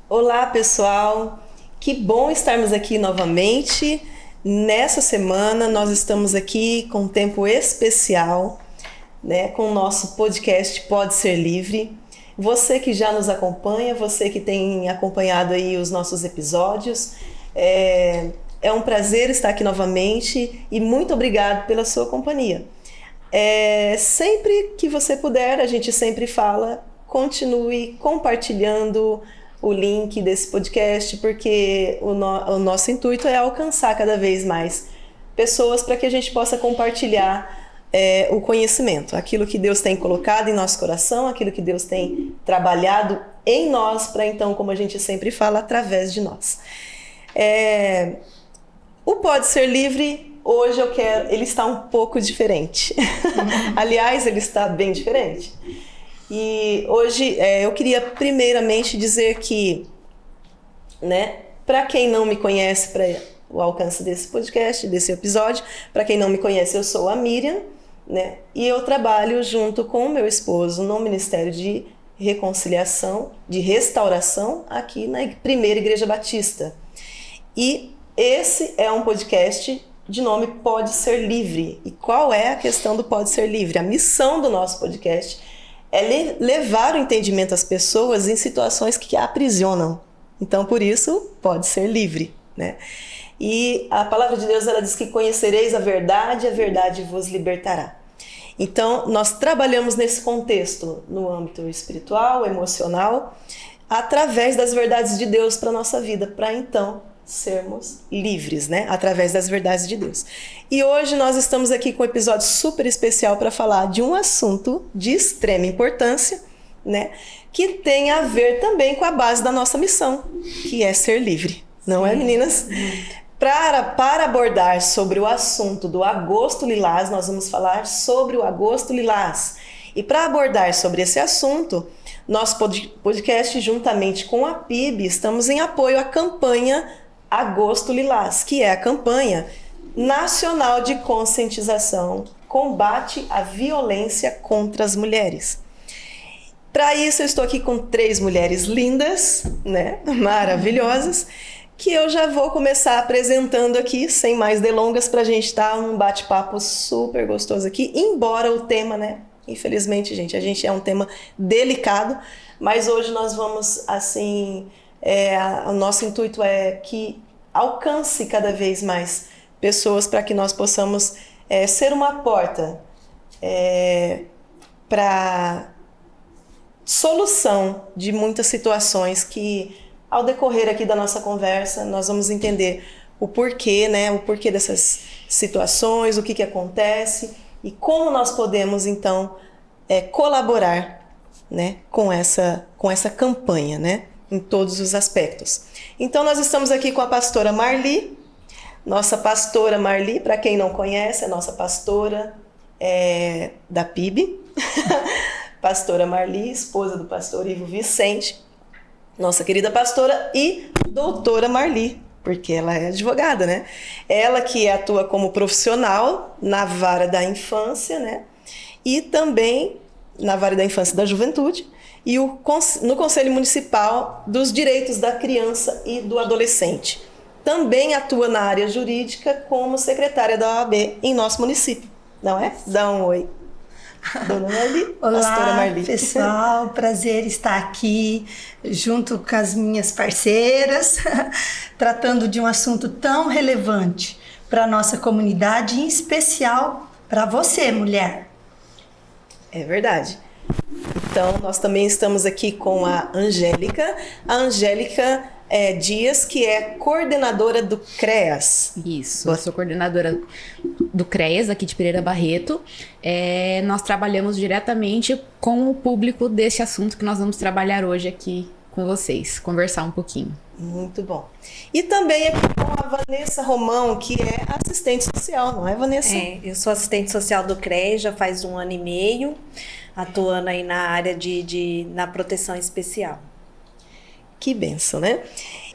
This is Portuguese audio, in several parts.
Olá, pessoal! Que bom estarmos aqui novamente. Nessa semana nós estamos aqui com um tempo especial, né, com o nosso podcast Pode Ser Livre. Você que já nos acompanha, você que tem acompanhado aí os nossos episódios, é um prazer estar aqui novamente e muito obrigado pela sua companhia. Sempre que você puder, a gente sempre fala, continue compartilhando o link desse podcast, porque o nosso intuito é alcançar cada vez mais pessoas para que a gente possa compartilhar o conhecimento, aquilo que Deus tem colocado em nosso coração, aquilo que Deus tem trabalhado em nós, para então, como a gente sempre fala, através de nós. O Pode Ser Livre, hoje ele está um pouco diferente. Aliás, ele está bem diferente. E hoje eu queria primeiramente dizer que, né, para quem não me conhece, para o alcance desse podcast, desse episódio, para quem não me conhece, eu sou a Miriam, né, e eu trabalho junto com o meu esposo no Ministério de Reconciliação, de Restauração, aqui na Primeira Igreja Batista. E esse é um podcast de nome Pode Ser Livre. E qual é a questão do Pode Ser Livre? A missão do nosso podcast é levar o entendimento às pessoas em situações que a aprisionam. Então, por isso, pode ser livre, né? E a palavra de Deus, ela diz que conhecereis a verdade vos libertará. Então, nós trabalhamos nesse contexto, no âmbito espiritual, emocional, através das verdades de Deus para a nossa vida, para então sermos livres, né? Através das verdades de Deus. E hoje nós estamos aqui com um episódio super especial para falar de um assunto de extrema importância, né? Que tem a ver também com a base da nossa missão, que é ser livre. Não é, meninas? Para abordar sobre o assunto do Agosto Lilás, nós vamos falar sobre o Agosto Lilás. E para abordar sobre esse assunto, nosso podcast, juntamente com a PIB, estamos em apoio à campanha Agosto Lilás, que é a campanha nacional de conscientização, combate à violência contra as mulheres. Para isso eu estou aqui com 3 mulheres lindas, né, maravilhosas, que eu já vou começar apresentando aqui, sem mais delongas, para a gente estar um bate-papo super gostoso aqui, embora o tema, né, infelizmente, gente, a gente é um tema delicado, mas hoje nós vamos, assim, o nosso intuito é que alcance cada vez mais pessoas para que nós possamos ser uma porta para solução de muitas situações que, ao decorrer aqui da nossa conversa, nós vamos entender o porquê, né, o porquê dessas situações, o que acontece e como nós podemos, então, colaborar, né, com essa campanha, né, em todos os aspectos. Então, nós estamos aqui com a pastora Marli. Nossa pastora Marli, para quem não conhece, é nossa pastora da PIB. Pastora Marli, esposa do pastor Ivo Vicente, nossa querida pastora, e doutora Marli, porque ela é advogada, né? Ela que atua como profissional na vara da infância, né? E também na vara da infância e da juventude, e no Conselho Municipal dos Direitos da Criança e do Adolescente. Também atua na área jurídica como secretária da OAB em nosso município, não é? Dá um oi. Dona Marli, olá, pastora Marli. Pessoal, prazer estar aqui junto com as minhas parceiras, tratando de um assunto tão relevante para a nossa comunidade, em especial para você, mulher. É verdade. Então, nós também estamos aqui com a Angélica. A Angélica Dias, que é coordenadora do CREAS. Isso, eu sou coordenadora do CREAS, aqui de Pereira Barreto. Nós trabalhamos diretamente com o público desse assunto que nós vamos trabalhar hoje aqui com vocês, conversar um pouquinho. Muito bom. E também aqui com a Vanessa Romão, que é assistente social, não é, Vanessa? Eu sou assistente social do CREA já faz 1 ano e meio, atuando aí na área na proteção especial. Que bênção, né?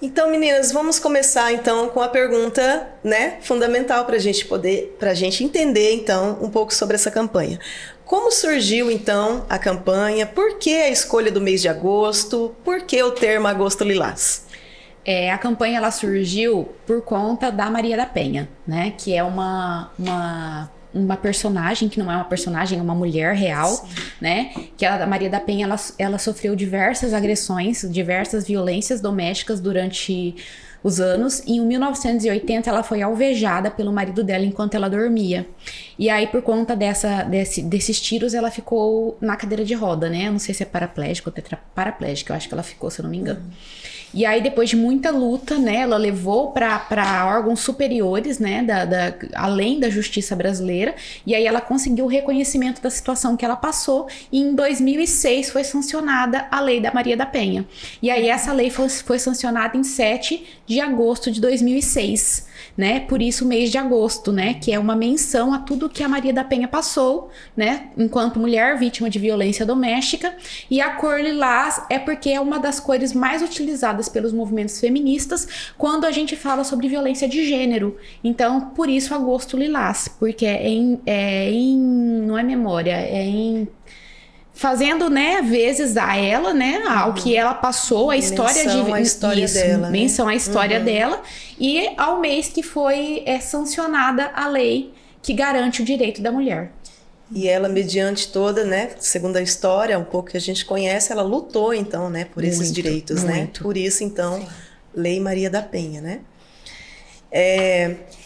Então, meninas, vamos começar então com a pergunta, né, fundamental para a gente entender então um pouco sobre essa campanha. Como surgiu então a campanha? Por que a escolha do mês de agosto? Por que o termo Agosto Lilás? A campanha ela surgiu por conta da Maria da Penha, né? Que é uma personagem, que não é uma personagem, é uma mulher real, sim, né? Que a Maria da Penha, ela sofreu diversas agressões, diversas violências domésticas durante os anos. E em 1980 ela foi alvejada pelo marido dela enquanto ela dormia. E aí, por conta desses tiros, ela ficou na cadeira de roda, né? Eu não sei se é paraplégica ou tetraplégica, eu acho que ela ficou, se eu não me engano. E aí, depois de muita luta, né, ela levou para órgãos superiores, né, além da justiça brasileira, e aí ela conseguiu o reconhecimento da situação que ela passou, e em 2006 foi sancionada a Lei da Maria da Penha. E aí essa lei foi sancionada em 7 de agosto de 2006, né, por isso o mês de agosto, né, que é uma menção a tudo que a Maria da Penha passou, né, enquanto mulher vítima de violência doméstica. E a cor lilás é porque é uma das cores mais utilizadas pelos movimentos feministas quando a gente fala sobre violência de gênero. Então, por isso agosto lilás, porque não é memória, fazendo, né, vezes a ela, né, ao que ela passou, a história dela, menção à história dela, e ao mês que foi sancionada a lei que garante o direito da mulher. E ela, mediante toda, né, segundo a história, um pouco que a gente conhece, ela lutou, então, né, por esses direitos, né? Por isso, então, sim, Lei Maria da Penha, né?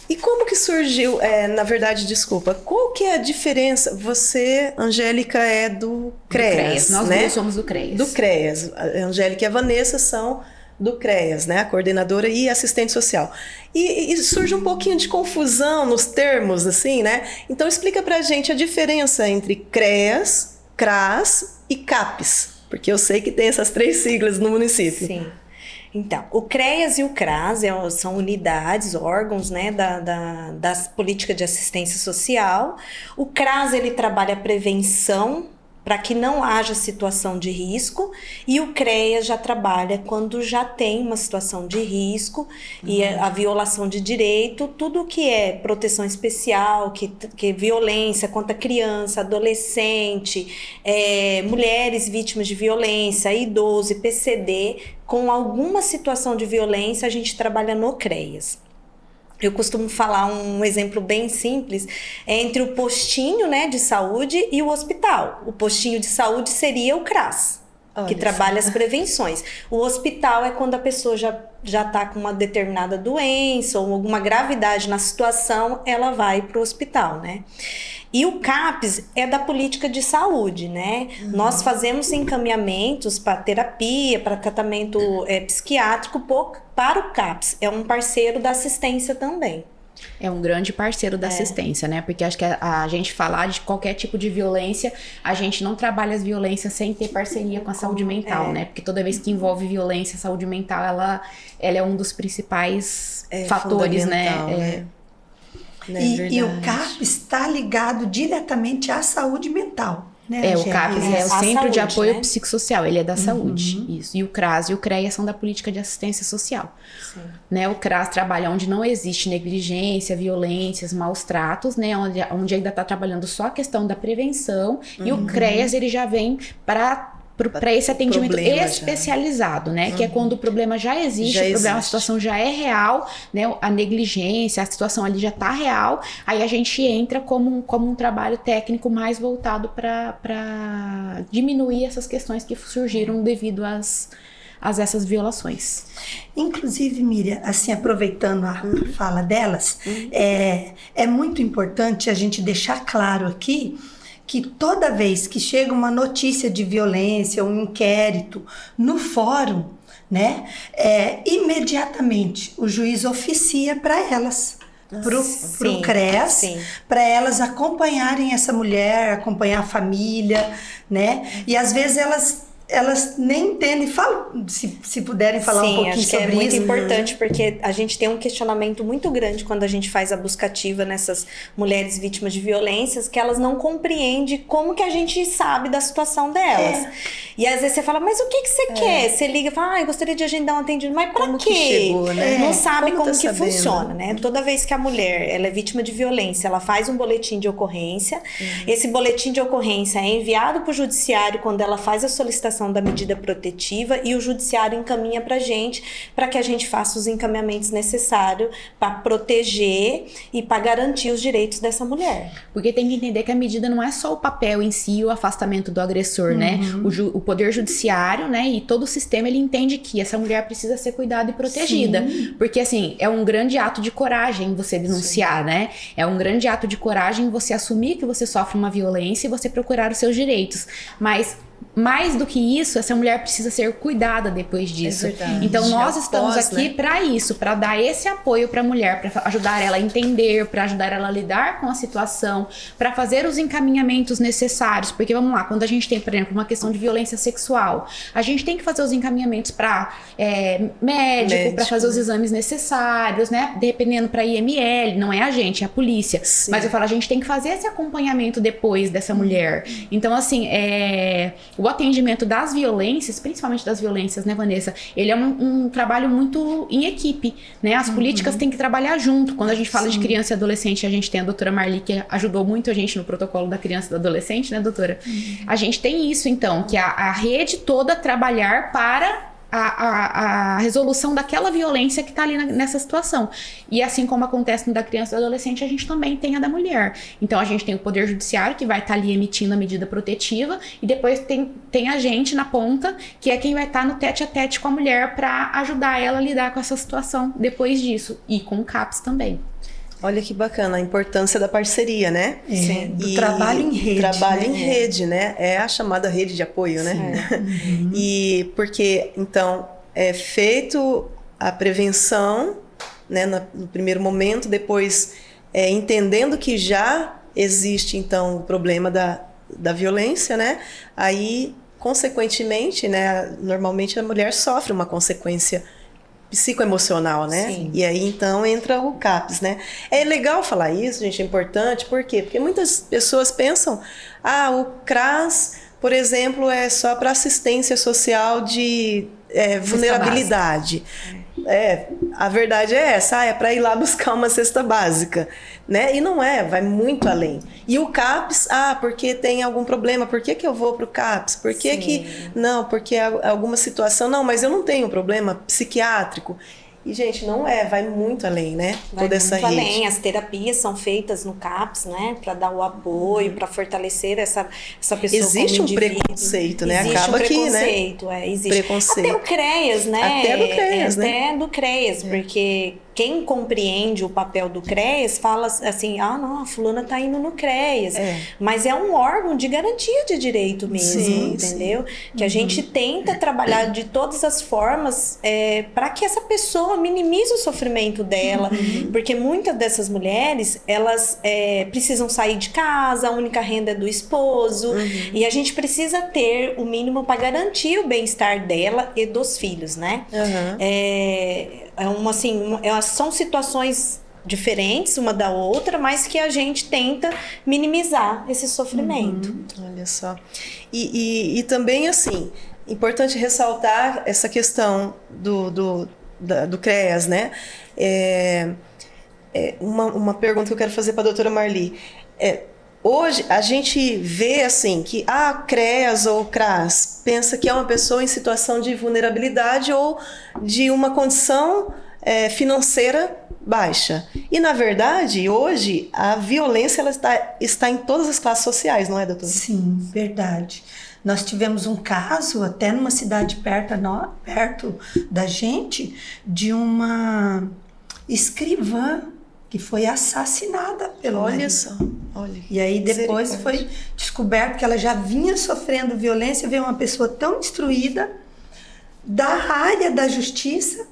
E como que surgiu, na verdade, desculpa, qual que é a diferença? Você, Angélica, é do CREAS, nós né? duas somos do CREAS. Do CREAS. A Angélica e a Vanessa são do CREAS, né? A coordenadora e assistente social. E surge um pouquinho de confusão nos termos, assim, né? Então explica pra gente a diferença entre CREAS, CRAS e CAPES, porque eu sei que tem essas 3 siglas no município. Sim. Então, o CREAS e o CRAS são unidades, órgãos, né, das políticas de assistência social. O CRAS, ele trabalha a prevenção para que não haja situação de risco, e o CREA já trabalha quando já tem uma situação de risco e a violação de direito, tudo que é proteção especial, que é violência contra criança, adolescente, mulheres vítimas de violência, idoso, PCD, com alguma situação de violência, a gente trabalha no CREAS. Eu costumo falar um exemplo bem simples, entre o postinho, né, de saúde e o hospital. O postinho de saúde seria o CRAS, que trabalha as prevenções. O hospital é quando a pessoa já está com uma determinada doença ou alguma gravidade na situação, ela vai para o hospital, né? E o CAPES é da política de saúde, né? Nós fazemos encaminhamentos para terapia, para tratamento psiquiátrico para o CAPES. É um parceiro da assistência também. É um grande parceiro da assistência, né? Porque acho que a gente falar de qualquer tipo de violência, a gente não trabalha as violências sem ter parceria com a saúde mental, né? Porque toda vez que envolve violência, saúde mental, ela é um dos principais fatores, né? E o CAPES está ligado diretamente à saúde mental, né? O CAPES é o Centro saúde, de Apoio né? Psicossocial, ele é da saúde, isso. E o CRAS e o CREA são da política de assistência social. Né? O CRAS trabalha onde não existe negligência, violências, maus tratos, né? Onde ainda está trabalhando só a questão da prevenção, e o CREAS ele já vem para esse atendimento especializado, né? Que é quando o problema já existe, a situação já é real, né? A negligência, a situação ali já está real, aí a gente entra como um trabalho técnico mais voltado para diminuir essas questões que surgiram devido a essas violações. Inclusive, Miriam, assim, aproveitando a fala delas, é muito importante a gente deixar claro aqui que toda vez que chega uma notícia de violência, um inquérito no fórum, né, imediatamente o juiz oficia para elas, pro CREAS, para elas acompanharem essa mulher, acompanhar a família, né, e às vezes elas elas nem entendem. Se puderem falar um pouquinho sobre isso. Sim, acho que é muito importante, porque a gente tem um questionamento muito grande quando a gente faz a busca ativa nessas mulheres vítimas de violências, que elas não compreendem como que a gente sabe da situação delas. E às vezes você fala, mas o que você quer? Você liga e fala, eu gostaria de agendar um atendimento, mas pra quê? Chegou, né? Não sabe como tá que sabendo? funciona, né? Toda vez que a mulher ela é vítima de violência, ela faz um boletim de ocorrência. Esse boletim de ocorrência é enviado para o judiciário quando ela faz a solicitação da medida protetiva, e o judiciário encaminha pra gente, para que a gente faça os encaminhamentos necessários para proteger e para garantir os direitos dessa mulher. Porque tem que entender que a medida não é só o papel em si, o afastamento do agressor, né? O poder judiciário, né, e todo o sistema, ele entende que essa mulher precisa ser cuidada e protegida. Sim. Porque, assim, é um grande ato de coragem você denunciar, né? É um grande ato de coragem você assumir que você sofre uma violência e você procurar os seus direitos. Mas mais do que isso, essa mulher precisa ser cuidada depois disso. Então nós estamos aqui para isso, para dar esse apoio para a mulher, para ajudar ela a entender, para ajudar ela a lidar com a situação, para fazer os encaminhamentos necessários. Porque vamos lá, quando a gente tem, por exemplo, uma questão de violência sexual, a gente tem que fazer os encaminhamentos para médico, para fazer os exames necessários, né? Dependendo para IML, não é a gente, é a polícia. Sim. Mas eu falo, a gente tem que fazer esse acompanhamento depois dessa mulher. Então, assim, o atendimento das violências, principalmente das violências, né, Vanessa? Ele é um trabalho muito em equipe, né? As políticas têm que trabalhar junto. Quando a gente fala de criança e adolescente, a gente tem a doutora Marli, que ajudou muito a gente no protocolo da criança e do adolescente, né, doutora? A gente tem isso, então, que a rede toda trabalhar para a resolução daquela violência que está ali nessa situação. E assim como acontece no da criança e do adolescente, a gente também tem a da mulher. Então a gente tem o Poder Judiciário, que vai estar ali emitindo a medida protetiva, e depois tem a gente na ponta, que é quem vai estar no tete a tete com a mulher para ajudar ela a lidar com essa situação depois disso. E com o CAPS também. Olha que bacana a importância da parceria, né? Sim. Do trabalho em rede. Trabalho em rede, né? É a chamada rede de apoio, né? E porque, então, é feito a prevenção, né, no primeiro momento, depois entendendo que já existe, então, o problema da violência, né? Aí, consequentemente, né, normalmente a mulher sofre uma consequência psicoemocional, né? Sim. E aí, então, entra o CAPS, né? É legal falar isso, gente, é importante. Por quê? Porque muitas pessoas pensam, o CRAS, por exemplo, é só para assistência social de vulnerabilidade. A verdade é essa, é para ir lá buscar uma cesta básica, né? E não vai muito além. E o CAPS, porque tem algum problema, por que eu vou pro CAPS? Por que que... Não, porque alguma situação... Não, mas eu não tenho problema psiquiátrico. E, gente, não vai muito além, né? Vai toda essa muito rede. Além. As terapias são feitas no CAPS, né? Para dar o apoio, para fortalecer essa pessoa. Existe como um preconceito, né? Existe acaba um preconceito, aqui, né? Existe. Preconceito. Até o CREAS, né? Até do CREAS, né? Até do CREAS, porque quem compreende o papel do CREAS fala assim, não, a fulana tá indo no CREAS. Mas é um órgão de garantia de direito mesmo, entendeu? Que a gente tenta trabalhar de todas as formas para que essa pessoa minimize o sofrimento dela, porque muitas dessas mulheres, elas precisam sair de casa, a única renda é do esposo, e a gente precisa ter o mínimo para garantir o bem-estar dela e dos filhos, né? São situações diferentes uma da outra, mas que a gente tenta minimizar esse sofrimento. Olha só. E também, assim, importante ressaltar essa questão do CREAS, né? Uma pergunta que eu quero fazer para a doutora Marli. Hoje, a gente vê, assim, que CREAS ou CRAS pensa que é uma pessoa em situação de vulnerabilidade ou de uma condição financeira baixa. E, na verdade, hoje, a violência ela está em todas as classes sociais, não é, doutora? Sim, verdade. Nós tivemos um caso, até numa cidade perto da gente, de uma escrivã que foi assassinada pelo marido. Olha só. E aí depois foi descoberto que ela já vinha sofrendo violência, veio uma pessoa tão instruída da área da justiça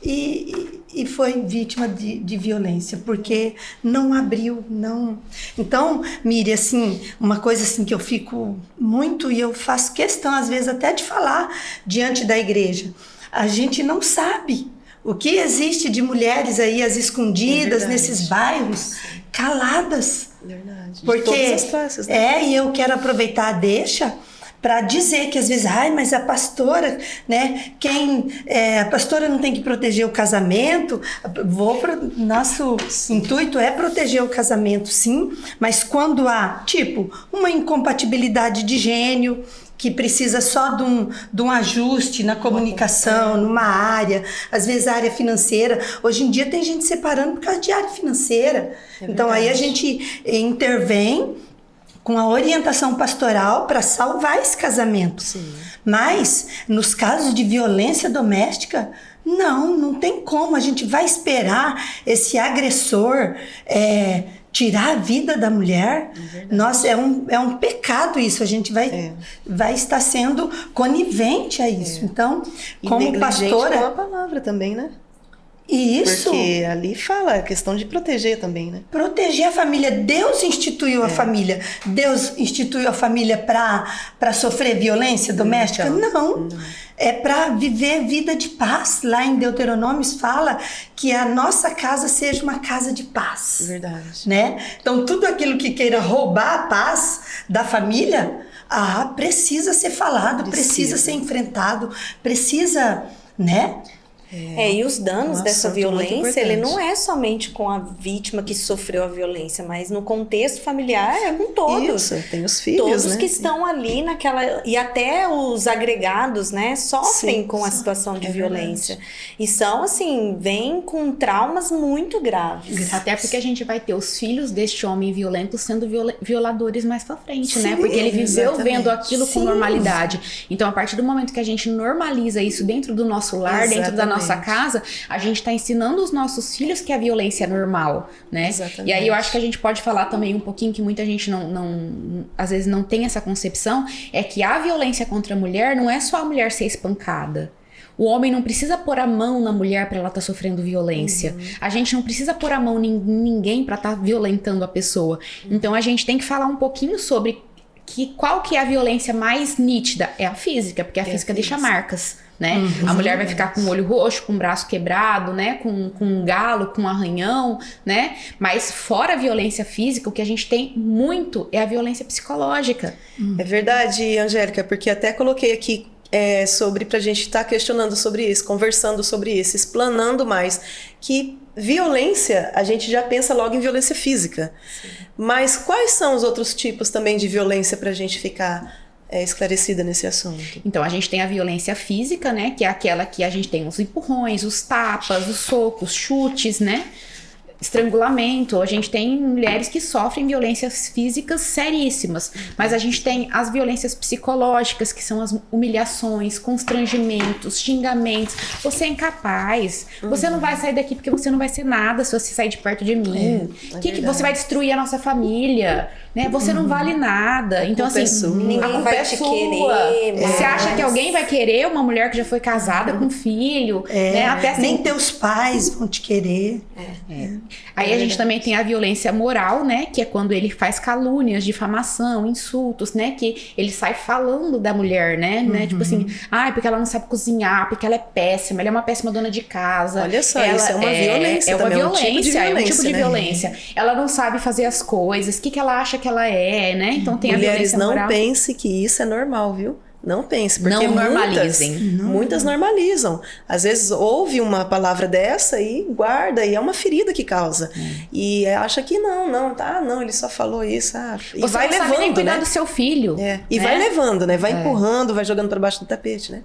e foi vítima de violência, porque não abriu, não... Então, Miriam, assim, uma coisa assim que eu fico muito, e eu faço questão, às vezes, até de falar diante da igreja, a gente não sabe o que existe de mulheres aí, as escondidas, nesses bairros, caladas. Verdade. De Porque, todas as classes, né? e eu quero aproveitar a deixa para dizer que às vezes, mas a pastora, né? A pastora não tem que proteger o casamento. Nosso intuito é proteger o casamento, sim, mas quando há, tipo, uma incompatibilidade de gênio, que precisa só de um ajuste na comunicação, numa área, às vezes a área financeira. Hoje em dia tem gente separando por causa de área financeira. Então aí a gente intervém com a orientação pastoral para salvar esse casamento. Sim. Mas, nos casos de violência doméstica, não tem como. A gente vai esperar esse agressor tirar a vida da mulher. Nossa, é um pecado isso. A gente vai estar sendo conivente a isso. Então, e como pastora... com a palavra também, né? Isso. Porque ali fala a questão de proteger também, né? Proteger a família. Deus instituiu a família. Deus instituiu a família para sofrer violência doméstica? Não. É para viver vida de paz. Lá em Deuteronômio fala que a nossa casa seja uma casa de paz. Verdade. Né? Então, tudo aquilo que queira roubar a paz da família, precisa ser falado, precisa ser enfrentado, precisa, né? E os danos dessa violência, ele não é é somente com a vítima que sofreu a violência, mas no contexto familiar é com todos. Isso, tem os filhos, todos né? que estão ali naquela... E até os agregados, né, sofrem com a situação de violência. Verdade. E são, assim, vêm com traumas muito graves. Até porque a gente vai ter os filhos deste homem violento sendo violadores mais pra frente, né? Porque ele viveu vendo aquilo com normalidade. Então, a partir do momento que a gente normaliza isso dentro do nosso lar, dentro da nossa casa, a gente está ensinando os nossos filhos que a violência é normal, né? Exatamente. E aí eu acho que a gente pode falar também um pouquinho que muita gente às vezes não tem essa concepção, é que a violência contra a mulher não é só a mulher ser espancada. O homem não precisa pôr a mão na mulher para ela estar sofrendo violência. A gente não precisa pôr a mão em ninguém para estar violentando a pessoa. Então a gente tem que falar um pouquinho sobre qual que é a violência mais nítida? É a física, porque a física deixa marcas, né? A mulher vai ficar com o olho roxo, com o braço quebrado, né? Com um galo, com um arranhão, né? Mas fora a violência física, o que a gente tem muito é a violência psicológica. É verdade, Angélica, porque até coloquei aqui pra gente estar questionando sobre isso, conversando sobre isso, explanando mais, que violência, a gente já pensa logo em violência física. Sim. Mas quais são os outros tipos também de violência pra gente ficar esclarecida nesse assunto? Então, a gente tem a violência física, né? Que é aquela que a gente tem os empurrões, os tapas, os socos, chutes, né? Estrangulamento. A gente tem mulheres que sofrem violências físicas seríssimas, mas a gente tem as violências psicológicas, que são as humilhações, constrangimentos, xingamentos. Você é incapaz, você não vai sair daqui porque você não vai ser nada se você sair de perto de mim. Que você vai destruir a nossa família, né? Você não vale nada. Então, assim, ninguém vai te querer. Você acha que alguém vai querer uma mulher que já foi casada com filho? Né? Até assim, nem teus pais vão te querer. Aí a gente também tem a violência moral, né? Que é quando ele faz calúnias, difamação, insultos, né? Que ele sai falando da mulher, né? Tipo assim, porque ela não sabe cozinhar, porque ela é péssima, ela é uma péssima dona de casa. Olha só, isso é uma violência. É uma também, violência, é um tipo de né? violência. Ela não sabe fazer as coisas, o que ela acha que ela é, né? Então tem Mulheres, a violência moral. não pense que isso é normal, viu? Não pense, porque não normalizem. Muitas normalizam. Às vezes ouve uma palavra dessa e guarda, e é uma ferida que causa. E acha que não, ele só falou isso. E você vai não levando, sabe nem cuidar né? do seu filho. E vai levando, né? Vai empurrando, vai jogando para baixo do tapete, né?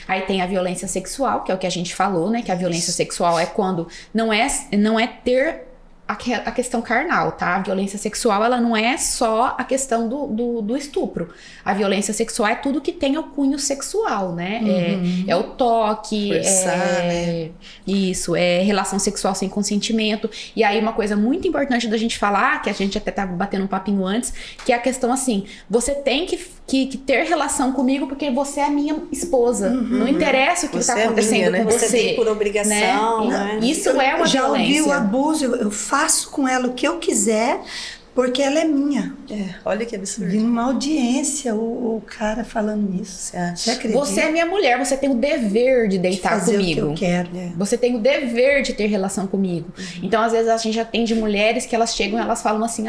Aí tem a violência sexual, que é o que a gente falou, né? Que a violência sexual é quando não é ter a questão carnal, tá? A violência sexual, ela não é só a questão do estupro. A violência sexual é tudo que tem o cunho sexual, né? É o toque, Forçar, né? Isso, é relação sexual sem consentimento. E aí uma coisa muito importante da gente falar, que a gente até tava batendo um papinho antes, que é a questão assim, você tem que ter relação comigo porque você é a minha esposa. Não interessa o que Você tá é acontecendo minha, né? com você. Você tem por obrigação, né? Isso é uma Já ouvi violência. o abuso, eu faço com ela o que eu quiser, porque ela é minha. Olha que absurdo. Vi numa audiência o cara falando isso. Você acha? Você acredita? Você é minha mulher, você tem o dever de deitar fazer comigo. o que eu quero. Você tem o dever de ter relação comigo. Então, às vezes, a gente atende mulheres que elas chegam e elas falam assim,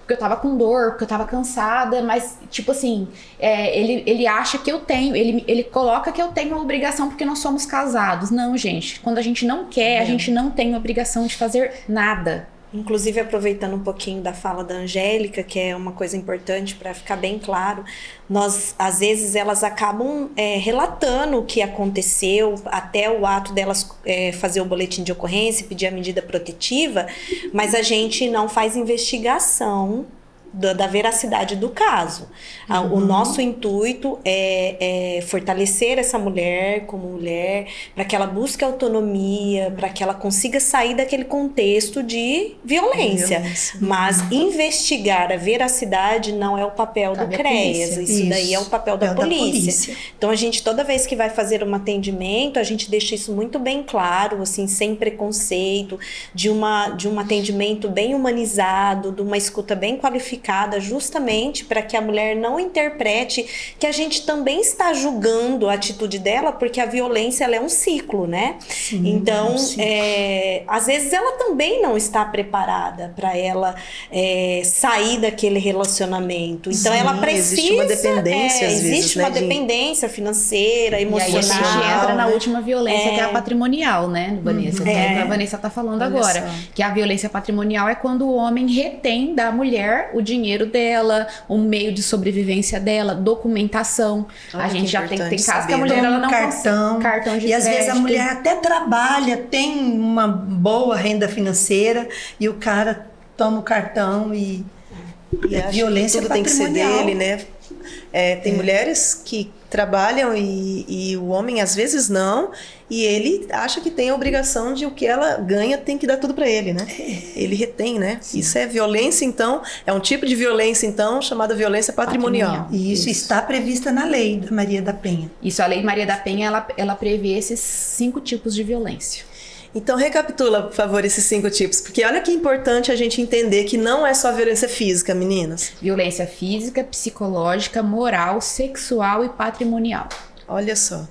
porque eu tava com dor, porque eu tava cansada, mas, tipo assim, ele acha que eu tenho, ele coloca que eu tenho uma obrigação porque nós somos casados. Não, gente, quando a gente não quer, a gente não tem obrigação de fazer nada. Inclusive, aproveitando um pouquinho da fala da Angélica, que é uma coisa importante para ficar bem claro, às vezes, elas acabam relatando o que aconteceu, até o ato delas fazer o boletim de ocorrência, pedir a medida protetiva, mas a gente não faz investigação da veracidade do caso. O nosso intuito é fortalecer essa mulher como mulher, para que ela busque autonomia, para que ela consiga sair daquele contexto de violência. Mas investigar a veracidade não é o papel do CREAS. Isso daí é o papel da polícia. Então, a gente, toda vez que vai fazer um atendimento, a gente deixa isso muito bem claro, assim, sem preconceito, de um atendimento bem humanizado, de uma escuta bem qualificada, justamente para que a mulher não interprete que a gente também está julgando a atitude dela, porque a violência ela é um ciclo, né? Sim, então, às vezes ela também não está preparada para ela sair daquele relacionamento. Então, ela precisa... Existe uma dependência, às vezes, existe uma dependência financeira, emocional. E aí a gente entra na última violência, que é a patrimonial, né, Vanessa? Que a Vanessa tá falando agora. Que a violência patrimonial é quando o homem retém da mulher o dinheiro dela, o meio de sobrevivência dela, documentação. Olha, a gente já tem casos que a Então, mulher ela não cartão consegue cartão de e às crédito. vezes a mulher até trabalha, tem uma boa renda financeira e o cara toma o cartão e a violência tudo tem que ser patrimonial. dele, né? Tem mulheres que trabalham e o homem às vezes não, e ele acha que tem a obrigação de o que ela ganha tem que dar tudo para ele, né? Ele retém, né? Sim. Isso é violência, então, é um tipo de violência, então, chamada violência patrimonial. E isso está prevista na lei da Maria da Penha. Isso, a lei Maria da Penha, ela prevê esses 5 tipos de violência. Então, recapitula, por favor, esses 5 tipos, porque olha que importante a gente entender que não é só violência física, meninas. Violência física, psicológica, moral, sexual e patrimonial. Olha só.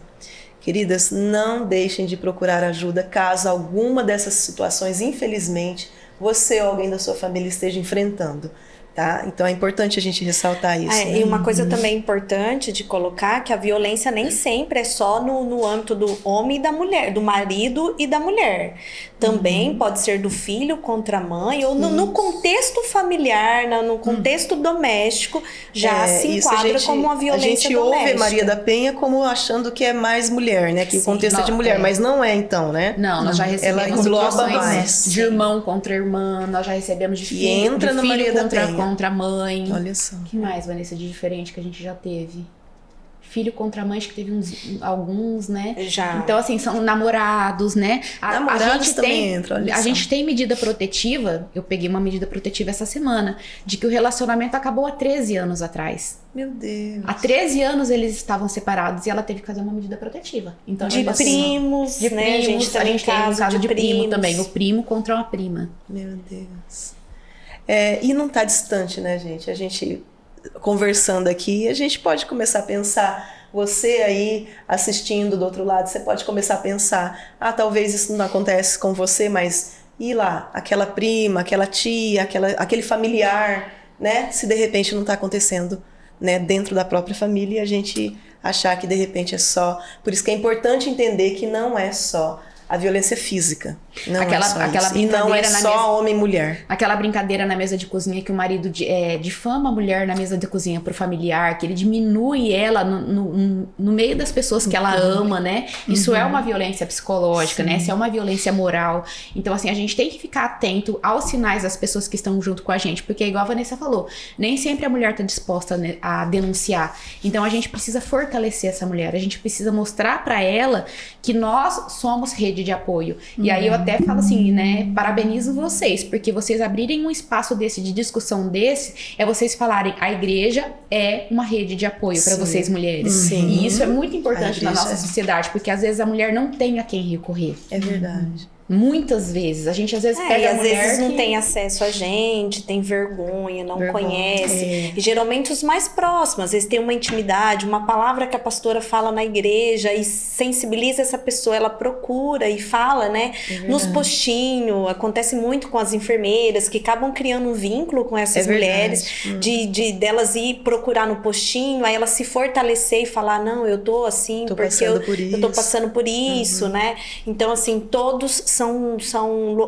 Queridas, não deixem de procurar ajuda caso alguma dessas situações, infelizmente, você ou alguém da sua família esteja enfrentando. Tá? Então é importante a gente ressaltar isso. Né? E uma coisa também importante de colocar, que a violência nem sempre é só no âmbito do homem e da mulher, do marido e da mulher. Também pode ser do filho contra a mãe, ou no contexto familiar, no contexto doméstico, já se enquadra como uma violência doméstica. A gente ouve Maria da Penha como achando que é mais mulher, né? Que o contexto é de mulher, mas não é então, né? Não, nós já recebemos situações mais de irmão contra irmã, nós já recebemos de filho, entra de na filho Maria da Penha. Contra a mãe. Olha só. O que mais, Vanessa, de diferente que a gente já teve? Filho contra mãe, acho que teve alguns, né? Já. Então, assim, são namorados, né? Namorados também entra, olha a só. gente tem medida protetiva, eu peguei uma medida protetiva essa semana, de que o relacionamento acabou há 13 anos atrás. Meu Deus. Há 13 anos eles estavam separados e ela teve que fazer uma medida protetiva. Então, de primos, de né? primos, A gente tem um caso de primo primos. também, o primo contra uma prima. Meu Deus. E não tá distante, né, gente? A gente conversando aqui, a gente pode começar a pensar, você aí assistindo do outro lado, você pode começar a pensar, talvez isso não acontece com você, mas e lá, aquela prima, aquela tia, aquele familiar, né? Se de repente não tá acontecendo, né, dentro da própria família, e a gente achar que de repente é só. Por isso que é importante entender que não é só a violência física. Não aquela é só aquela isso. E não é brincadeira na só mesa, homem e mulher. aquela brincadeira na mesa de cozinha que o marido difama a mulher na mesa de cozinha pro familiar, que ele diminui ela no meio das pessoas que ela ama, né? Isso é uma violência psicológica, né? Isso é uma violência moral. Então, assim, a gente tem que ficar atento aos sinais das pessoas que estão junto com a gente, porque igual a Vanessa falou, nem sempre a mulher tá disposta, né, a denunciar. Então, a gente precisa fortalecer essa mulher, a gente precisa mostrar para ela que nós somos rede de apoio. E aí eu até falo assim, né, parabenizo vocês, porque vocês abrirem um espaço desse, de discussão desse, é vocês falarem, a igreja é uma rede de apoio para vocês mulheres. Sim. E isso é muito importante na igreja nossa sociedade, porque às vezes a mulher não tem a quem recorrer. É verdade. Muitas vezes. A gente às vezes pega e a às mulher vezes não que... tem acesso a gente, tem vergonha, não Vergonha, conhece. E geralmente os mais próximos, às vezes tem uma intimidade, uma palavra que a pastora fala na igreja e sensibiliza essa pessoa, ela procura e fala, né? Nos postinhos, acontece muito com as enfermeiras que acabam criando um vínculo com essas mulheres, de delas ir procurar no postinho, aí elas se fortalecer e falar, não, eu tô assim, Tô porque passando por eu tô isso. passando por isso, né? Então, assim, todos são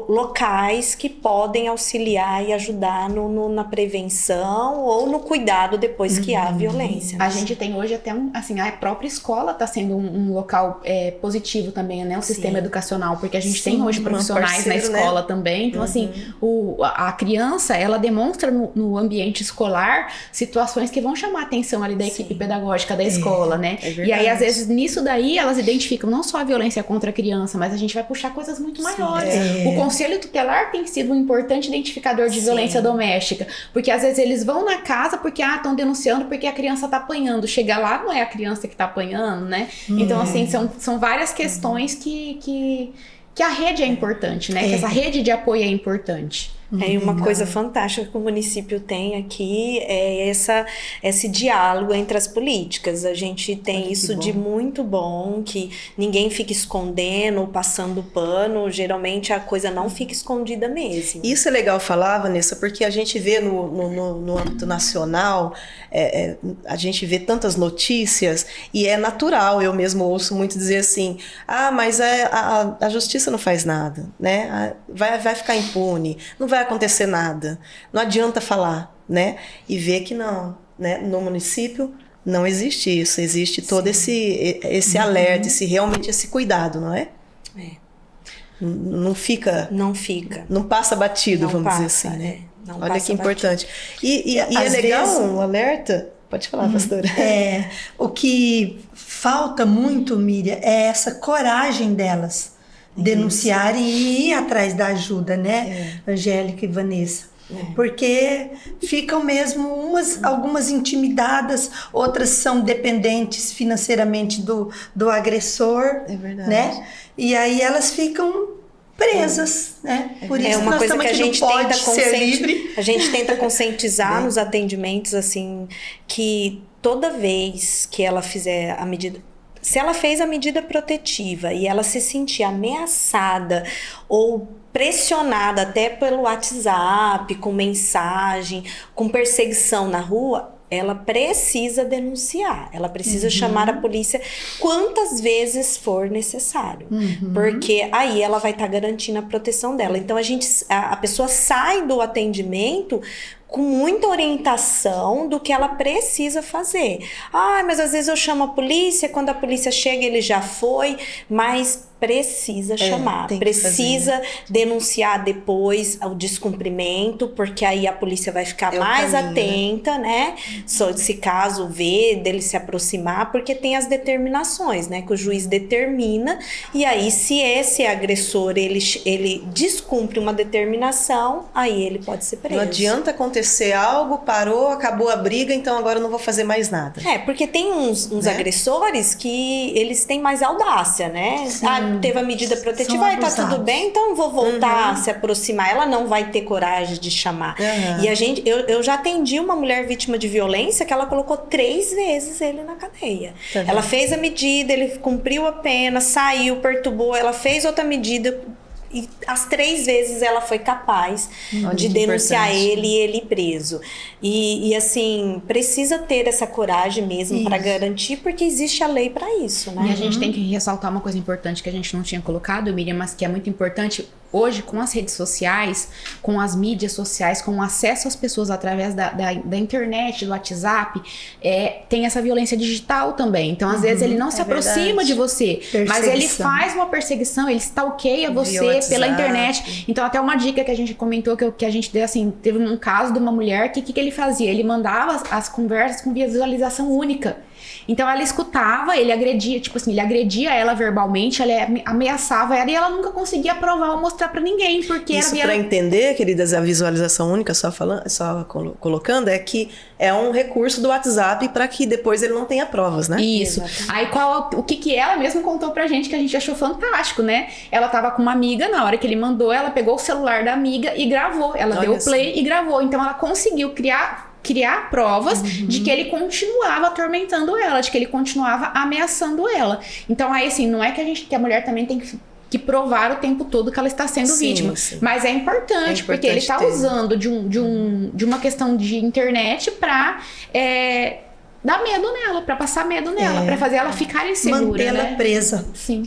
locais que podem auxiliar e ajudar na prevenção ou no cuidado depois que há violência. A gente tem hoje até assim, a própria escola está sendo um local positivo também, né? O sistema educacional, porque a gente tem hoje profissionais na escola também. Então, assim, a criança, ela demonstra no ambiente escolar situações que vão chamar a atenção ali da equipe pedagógica da escola, né? E aí, às vezes, nisso daí, elas identificam não só a violência contra a criança, mas a gente vai puxar coisas muito maiores. O Conselho Tutelar tem sido um importante identificador de violência doméstica, porque às vezes eles vão na casa porque estão denunciando porque a criança tá apanhando. Chega lá, não é a criança que tá apanhando, né? Então, assim, são várias questões que a rede é importante, né? Que essa rede de apoio é importante. E uma coisa fantástica que o município tem aqui é esse diálogo entre as políticas. A gente tem isso de muito bom, que ninguém fica escondendo ou passando pano. Geralmente a coisa não fica escondida mesmo. Isso é legal falar, Vanessa, porque a gente vê no âmbito nacional, a gente vê tantas notícias e é natural, eu mesmo ouço muito dizer assim, mas a justiça não faz nada, né? Vai ficar impune, não vai acontecer nada, não adianta falar, né? E ver que não, né? No município não existe isso, existe todo esse alerta, realmente esse cuidado, não é? Não fica... Não passa batido, vamos dizer assim, né? Olha que importante. E é legal um alerta... Pode falar, pastora. O que falta muito, Miriam, é essa coragem delas denunciarem e ir atrás da ajuda, né, Angélica e Vanessa? Porque ficam mesmo algumas intimidadas, outras são dependentes financeiramente do agressor, né? E aí elas ficam presas, né? Por isso uma coisa que a gente tenta a gente tenta conscientizar nos atendimentos, assim, que toda vez que ela fizer a medida, se ela fez a medida protetiva e ela se sentir ameaçada ou pressionada até pelo WhatsApp, com mensagem, com perseguição na rua, ela precisa denunciar, ela precisa chamar a polícia quantas vezes for necessário, porque aí ela vai estar garantindo a proteção dela. Então a pessoa sai do atendimento com muita orientação do que ela precisa fazer. Mas às vezes eu chamo a polícia, quando a polícia chega ele já foi, mas precisa chamar, precisa denunciar depois o descumprimento, porque aí a polícia vai ficar mais atenta, né? Só se caso vê dele se aproximar, porque tem as determinações, né? Que o juiz determina, e aí se esse agressor, ele descumpre uma determinação, aí ele pode ser preso. Não adianta acontecer algo, parou, acabou a briga, então agora eu não vou fazer mais nada. Porque tem uns agressores que eles têm mais audácia, né? Teve a medida protetiva, tá tudo bem, então vou voltar a se aproximar. Ela não vai ter coragem de chamar. E eu já atendi uma mulher vítima de violência que ela colocou 3 vezes ele na cadeia. Ela fez a medida, ele cumpriu a pena, saiu, perturbou, ela fez outra medida E as 3 vezes ela foi capaz Olha de que denunciar importante. ele e ele preso. E assim, precisa ter essa coragem mesmo para garantir, porque existe a lei para isso, né? E a gente tem que ressaltar uma coisa importante que a gente não tinha colocado, Miriam, mas que é muito importante. Hoje, com as redes sociais, com as mídias sociais, com o acesso às pessoas através da internet, do WhatsApp, tem essa violência digital também. Então, às vezes, ele não se aproxima de você, mas ele faz uma perseguição, ele stalkeia você pela internet. Então, até uma dica que a gente comentou, que a gente deu, assim, teve um caso de uma mulher que ele fazia? Ele mandava as conversas com visualização única. Então ela escutava, ele agredia, tipo assim, ele agredia ela verbalmente, ele ameaçava ela e ela nunca conseguia provar ou mostrar pra ninguém, porque isso para entender, queridas, a visualização única, só colocando, é que é um recurso do WhatsApp para que depois ele não tenha provas, né? Isso. Aí o que ela mesma contou pra gente, que a gente achou fantástico, né? Ela tava com uma amiga, na hora que ele mandou, ela pegou o celular da amiga e gravou. Ela deu o play e gravou. Então ela conseguiu criar provas de que ele continuava atormentando ela, de que ele continuava ameaçando ela. Então aí assim, não é que a mulher também tem que provar o tempo todo que ela está sendo vítima, mas é importante porque ele está usando de uma questão de internet para dar medo nela, para passar medo nela, para fazer ela ficar insegura, mantê-la presa. Sim.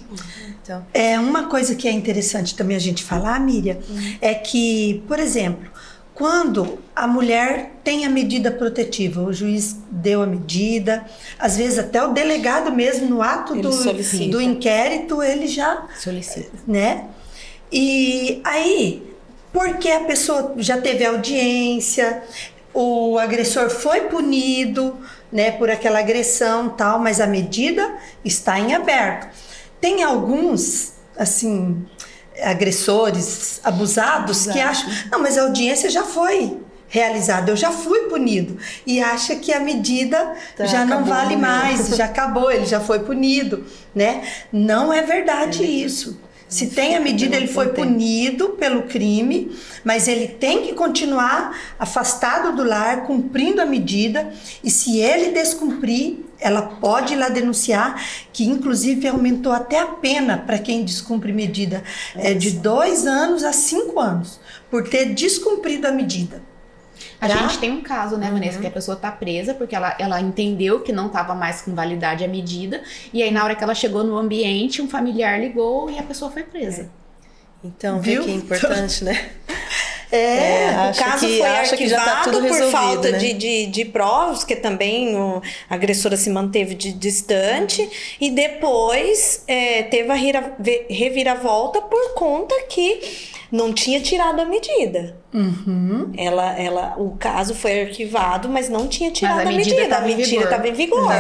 Então. Uma coisa que é interessante também a gente falar, Miriam, é que, por exemplo, quando a mulher tem a medida protetiva, o juiz deu a medida, às vezes até o delegado mesmo, no ato do inquérito, ele já solicita, né? E aí, porque a pessoa já teve audiência, o agressor foi punido, né, por aquela agressão, tal, mas a medida está em aberto. Tem alguns, assim, agressores abusados que acham, não, mas a audiência já foi realizada, eu já fui punido, e acha que a medida já não vale mais, já acabou, ele já foi punido, né? Não é verdade isso. Se tem a medida, ele foi punido pelo crime, mas ele tem que continuar afastado do lar, cumprindo a medida, e se ele descumprir, ela pode ir lá denunciar, que inclusive aumentou até a pena para quem descumpre medida, de 2 anos a 5 anos, por ter descumprido a medida. A gente tem um caso, né, Vanessa, que a pessoa tá presa porque ela entendeu que não tava mais com validade a medida, e aí na hora que ela chegou no ambiente, um familiar ligou e a pessoa foi presa. Então, viu que é importante, né? O caso foi arquivado que já tá tudo resolvido, por falta, né? de provas, que também a agressora se manteve distante, e depois teve a reviravolta por conta que não tinha tirado a medida. O caso foi arquivado, mas não tinha tirado a medida. A medida estava em vigor.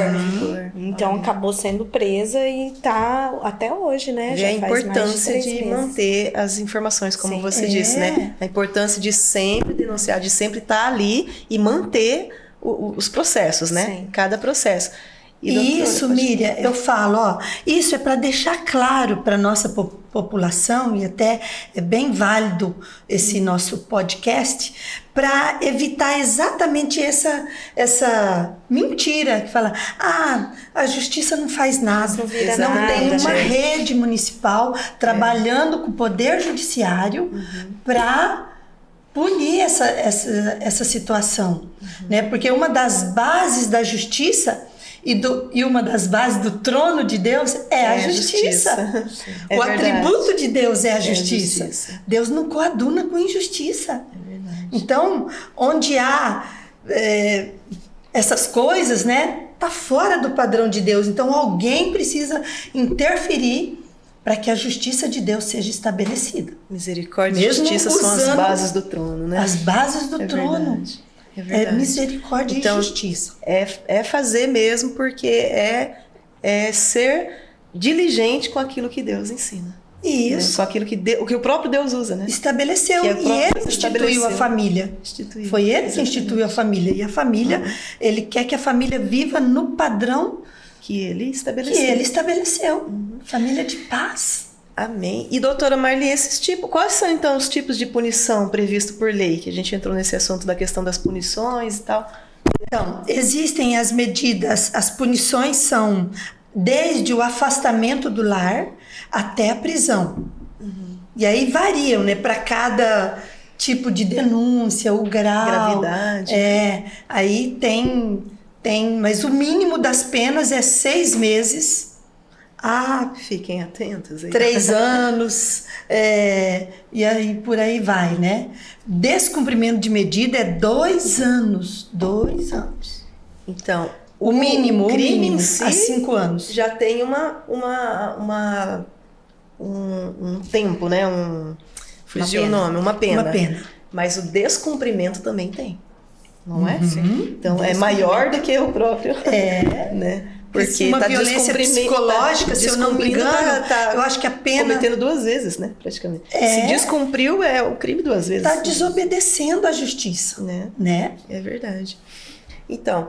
Então acabou sendo presa e está até hoje, né? Já a importância de manter as informações, como você disse, né? A importância de sempre denunciar, de sempre estar ali e manter os processos, né? Sim. Cada processo. E isso, Miriam, eu falo, isso é para deixar claro para a nossa população, e até é bem válido esse nosso podcast, para evitar exatamente essa mentira que fala, a justiça não faz nada, não tem uma rede municipal trabalhando com o poder judiciário para punir essa situação, né? Porque uma das bases da justiça e uma das bases do trono de Deus é a justiça. O atributo de Deus é a justiça. Deus não coaduna com injustiça. Então, onde há essas coisas, né, tá fora do padrão de Deus. Então, alguém precisa interferir para que a justiça de Deus seja estabelecida. Misericórdia e justiça são as bases do trono, né? As bases do trono. Verdade. É verdade. É misericórdia e justiça. É fazer mesmo, porque é ser diligente com aquilo que Deus ensina. Isso. Né? Com aquilo que o próprio Deus usa, né? Estabeleceu. E ele instituiu a família. Foi ele que instituiu a família. E a família, ele quer que a família viva no padrão que ele estabeleceu. Família de paz. Amém. E doutora Marli, quais são então os tipos de punição previstos por lei? Que a gente entrou nesse assunto da questão das punições e tal. Então, existem as medidas, as punições são desde o afastamento do lar até a prisão. E aí variam, né? Para cada tipo de denúncia, o grau. Gravidade. Aí tem, mas o mínimo das penas é 6 meses a Fiquem atentos aí. 3 anos, e aí por aí vai, né? Descumprimento de medida é 2 anos. 2 anos. Então, O mínimo crime em si a 5 anos. já tem um tempo, né? Fugiu o nome, uma pena. Uma pena. Mas o descumprimento também tem, não é? Sim. Então é maior do que o próprio, né? Porque uma tá violência psicológica, se eu não me engano, eu acho que a pena cometendo 2 vezes, né? Praticamente. Se descumpriu, é o crime 2 vezes. está desobedecendo à justiça, né? É verdade. Então,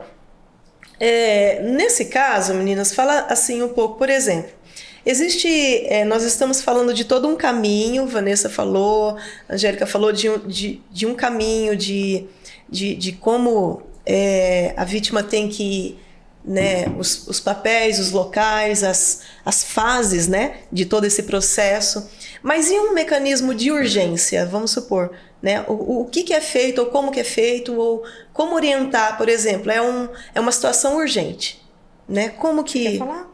nesse caso, meninas, fala assim um pouco, por exemplo, nós estamos falando de todo um caminho, Vanessa falou, Angélica falou de um caminho de como a vítima tem que, né, os papéis, os locais, as fases, né, de todo esse processo. Mas e um mecanismo de urgência, vamos supor, né, o que é feito, ou como que é feito, ou como orientar, por exemplo, é uma situação urgente, né, como que... Quer falar?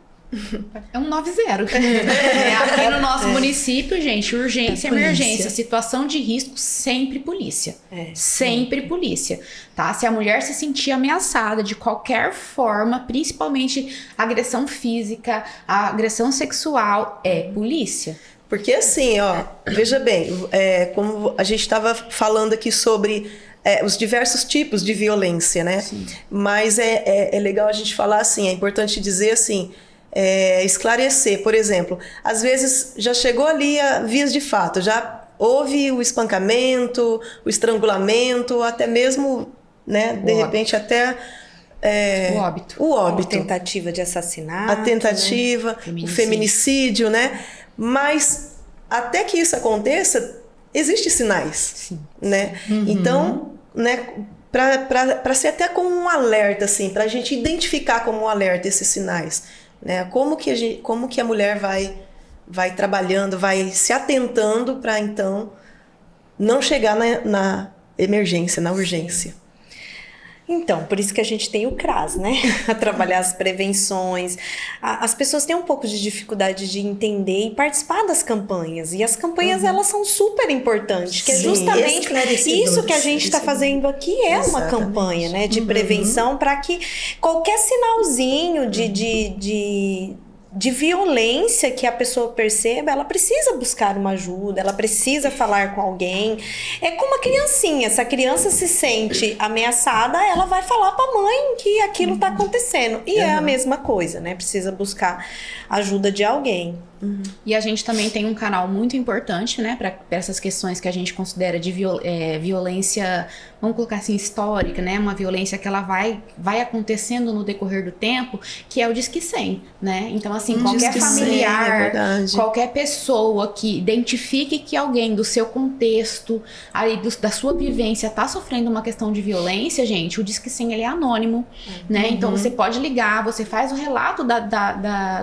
É um 90. Aqui no nosso município, gente, urgência, emergência, situação de risco, sempre polícia. Sempre polícia, tá? Se a mulher se sentir ameaçada de qualquer forma, principalmente agressão física, agressão sexual, é polícia. Porque assim, ó, veja bem, como a gente estava falando aqui sobre os diversos tipos de violência, né? Sim. Mas é legal a gente falar assim, é importante dizer assim, esclarecer, por exemplo, às vezes já chegou ali a vias de fato, já houve o espancamento, o estrangulamento, até mesmo, né, de repente até o óbito. A tentativa de assassinato. A tentativa, né? O feminicídio, né? Mas até que isso aconteça, existem sinais. Sim. Né? Uhum. Então, né, para ser até como um alerta, assim, para a gente identificar como um alerta esses sinais. Né? Como que a mulher vai trabalhando, vai se atentando para então não chegar na emergência, na urgência. Então, por isso que a gente tem o CRAS, né? A trabalhar as prevenções. As pessoas têm um pouco de dificuldade de entender e participar das campanhas. E as campanhas, elas são super importantes. Que é justamente isso que a gente está fazendo aqui uma campanha, né? De prevenção para que qualquer sinalzinho de violência que a pessoa perceba, ela precisa buscar uma ajuda, ela precisa falar com alguém. É como uma criancinha, se a criança se sente ameaçada, ela vai falar para a mãe que aquilo está acontecendo. E é a mesma coisa, né? Precisa buscar ajuda de alguém. E a gente também tem um canal muito importante, né, para essas questões que a gente considera de violência, vamos colocar assim, histórica, né, uma violência que ela vai acontecendo no decorrer do tempo, que é o Disque 100, né, então assim, qualquer familiar, qualquer pessoa que identifique que alguém do seu contexto, aí da sua vivência tá sofrendo uma questão de violência, gente, o Disque 100 ele é anônimo, né, então você pode ligar, você faz o relato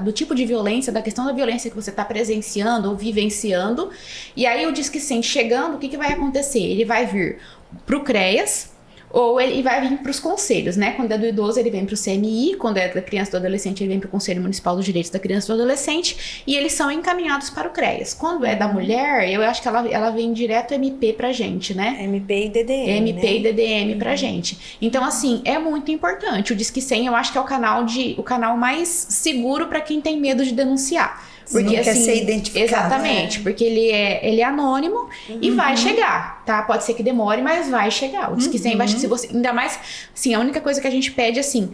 do tipo de violência, da questão da violência que você está presenciando ou vivenciando, e aí o Disque 100 chegando, o que vai acontecer? Ele vai vir para o CREAS, ou ele vai vir para os conselhos, né? Quando é do idoso, ele vem para o CMI, quando é da criança e do adolescente, ele vem para o Conselho Municipal dos Direitos da Criança e do Adolescente, e eles são encaminhados para o CREAS. Quando é da mulher, eu acho que ela vem direto MP pra gente, né? MP e DDM, MP e DDM pra gente. Então, assim, é muito importante. O Disque 100, eu acho que é o canal mais seguro para quem tem medo de denunciar. Porque, não quer assim, ser identificado. Exatamente, porque ele é anônimo e vai chegar, tá? Pode ser que demore, mas vai chegar. O Disque 100 vai chegar. Se você, ainda mais, assim, a única coisa que a gente pede, assim,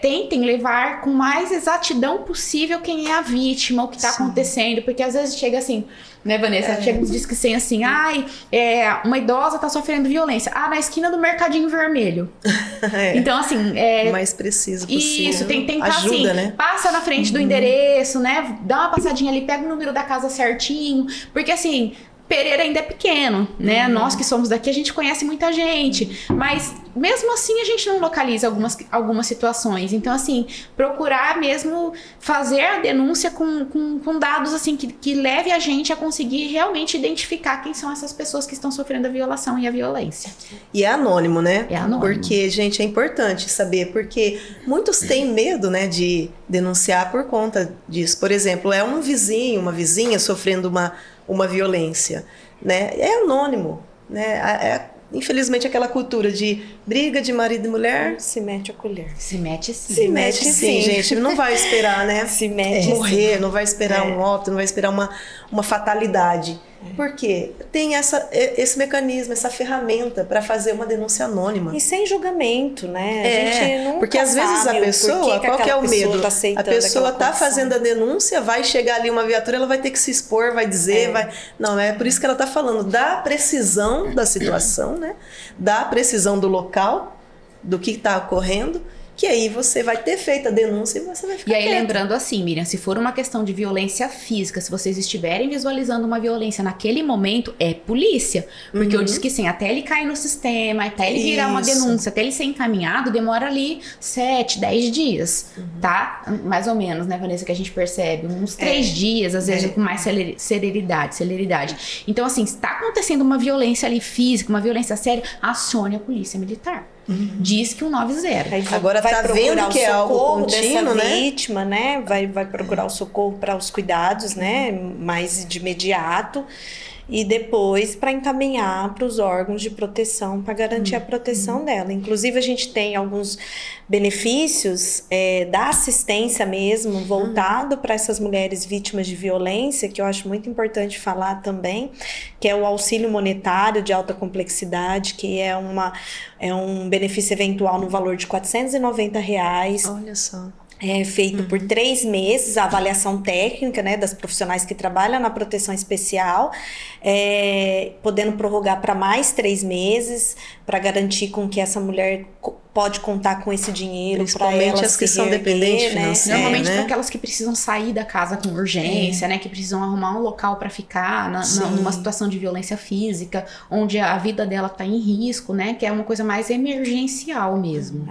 tentem levar com mais exatidão possível quem é a vítima, o que tá acontecendo, porque às vezes chega assim, né, Vanessa? Chega uns Disque 100 assim, uma idosa tá sofrendo violência. Na esquina do Mercadinho Vermelho. Então, assim... mais preciso possível. Isso, tem que tentar, ajuda, assim, né? Passa na frente do endereço, né? Dá uma passadinha ali, pega o número da casa certinho. Porque, assim, Pereira ainda é pequeno, né? Nós que somos daqui, a gente conhece muita gente, mas mesmo assim a gente não localiza algumas situações. Então, assim, procurar mesmo fazer a denúncia com dados, assim, que leve a gente a conseguir realmente identificar quem são essas pessoas que estão sofrendo a violação e a violência. E é anônimo, né? É anônimo. Porque, gente, é importante saber, porque muitos têm medo, né, de denunciar por conta disso. Por exemplo, é um vizinho, uma vizinha sofrendo uma violência, né? É anônimo, né? Infelizmente, aquela cultura de briga de marido e mulher... Se mete a colher. Se mete sim. Se mete sim, gente. Não vai esperar, né? Se mete morrer, não vai esperar um óbito, não vai esperar uma fatalidade. Por quê? Tem esse mecanismo, essa ferramenta para fazer uma denúncia anônima. E sem julgamento, né? A gente nunca porque às vezes a pessoa, qual que é o medo? A pessoa tá fazendo a denúncia, vai chegar ali uma viatura, ela vai ter que se expor, vai dizer, vai... Não, é por isso que ela tá falando da precisão da situação, né? Da precisão do local, do que está ocorrendo, que aí você vai ter feito a denúncia e você vai ficar E aí, quieta. lembrando assim, Miriam, se for uma questão de violência física, se vocês estiverem visualizando uma violência naquele momento, é polícia. Porque eu disse que sim, até ele cair no sistema, até ele virar uma denúncia, até ele ser encaminhado, demora ali 7, 10 dias, tá? Mais ou menos, né, Vanessa, que a gente percebe. Uns 3 dias, às vezes, com mais celeridade. Então, assim, se tá acontecendo uma violência ali física, uma violência séria, acione a polícia militar. Diz que 190. Agora tá vendo que é algo contínuo, dessa né? vítima, né? Vai procurar o socorro para os cuidados, né? Mais de imediato. E depois para encaminhar para os órgãos de proteção para garantir a proteção dela. Inclusive, a gente tem alguns benefícios da assistência mesmo, voltado para essas mulheres vítimas de violência, que eu acho muito importante falar também, que é o auxílio monetário de alta complexidade, que é um benefício eventual no valor de R$490. Olha só. É feito por 3 meses, a avaliação técnica, né, das profissionais que trabalham na proteção especial, podendo prorrogar para mais 3 meses, para garantir com que essa mulher pode contar com esse dinheiro para ela. Principalmente as que são dependentes financeiramente, Normalmente né? para aquelas que precisam sair da casa com urgência, né? Que precisam arrumar um local para ficar numa situação de violência física, onde a vida dela está em risco, né? Que é uma coisa mais emergencial mesmo.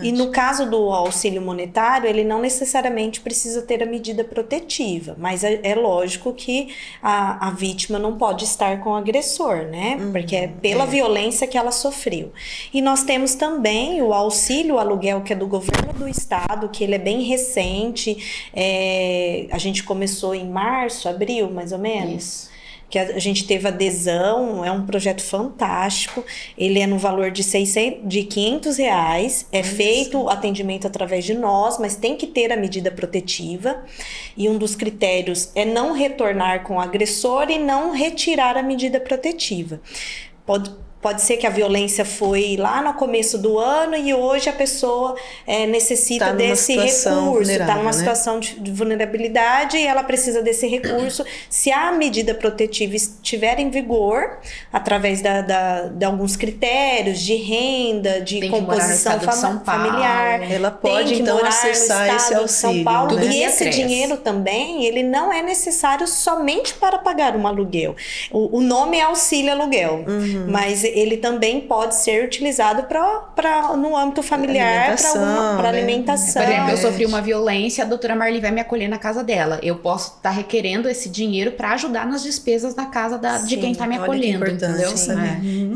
E no caso do auxílio monetário, ele não necessariamente precisa ter a medida protetiva, mas é lógico que a vítima não pode estar com o agressor, né? Porque é pela violência que ela sofreu. E nós temos também o auxílio aluguel, que é do governo do estado, que ele é bem recente. A gente começou em março, abril, mais ou menos. Isso. Que a gente teve adesão, é um projeto fantástico, ele é no valor de R$500, é feito o atendimento através de nós, mas tem que ter a medida protetiva, e um dos critérios é não retornar com o agressor e não retirar a medida protetiva. Pode ser que a violência foi lá no começo do ano e hoje a pessoa necessita desse recurso, está numa situação de vulnerabilidade e ela precisa desse recurso. Se a medida protetiva estiver em vigor, através de alguns critérios de renda, de composição familiar, ela pode então acessar esse auxílio. São Paulo, né? E esse dinheiro também, ele não é necessário somente para pagar um aluguel. O nome é auxílio aluguel, mas ele também pode ser utilizado no âmbito familiar, para alimentação. Por exemplo, eu sofri uma violência, a doutora Marli vai me acolher na casa dela. Eu posso estar requerendo esse dinheiro para ajudar nas despesas da casa de quem está me acolhendo, entendeu?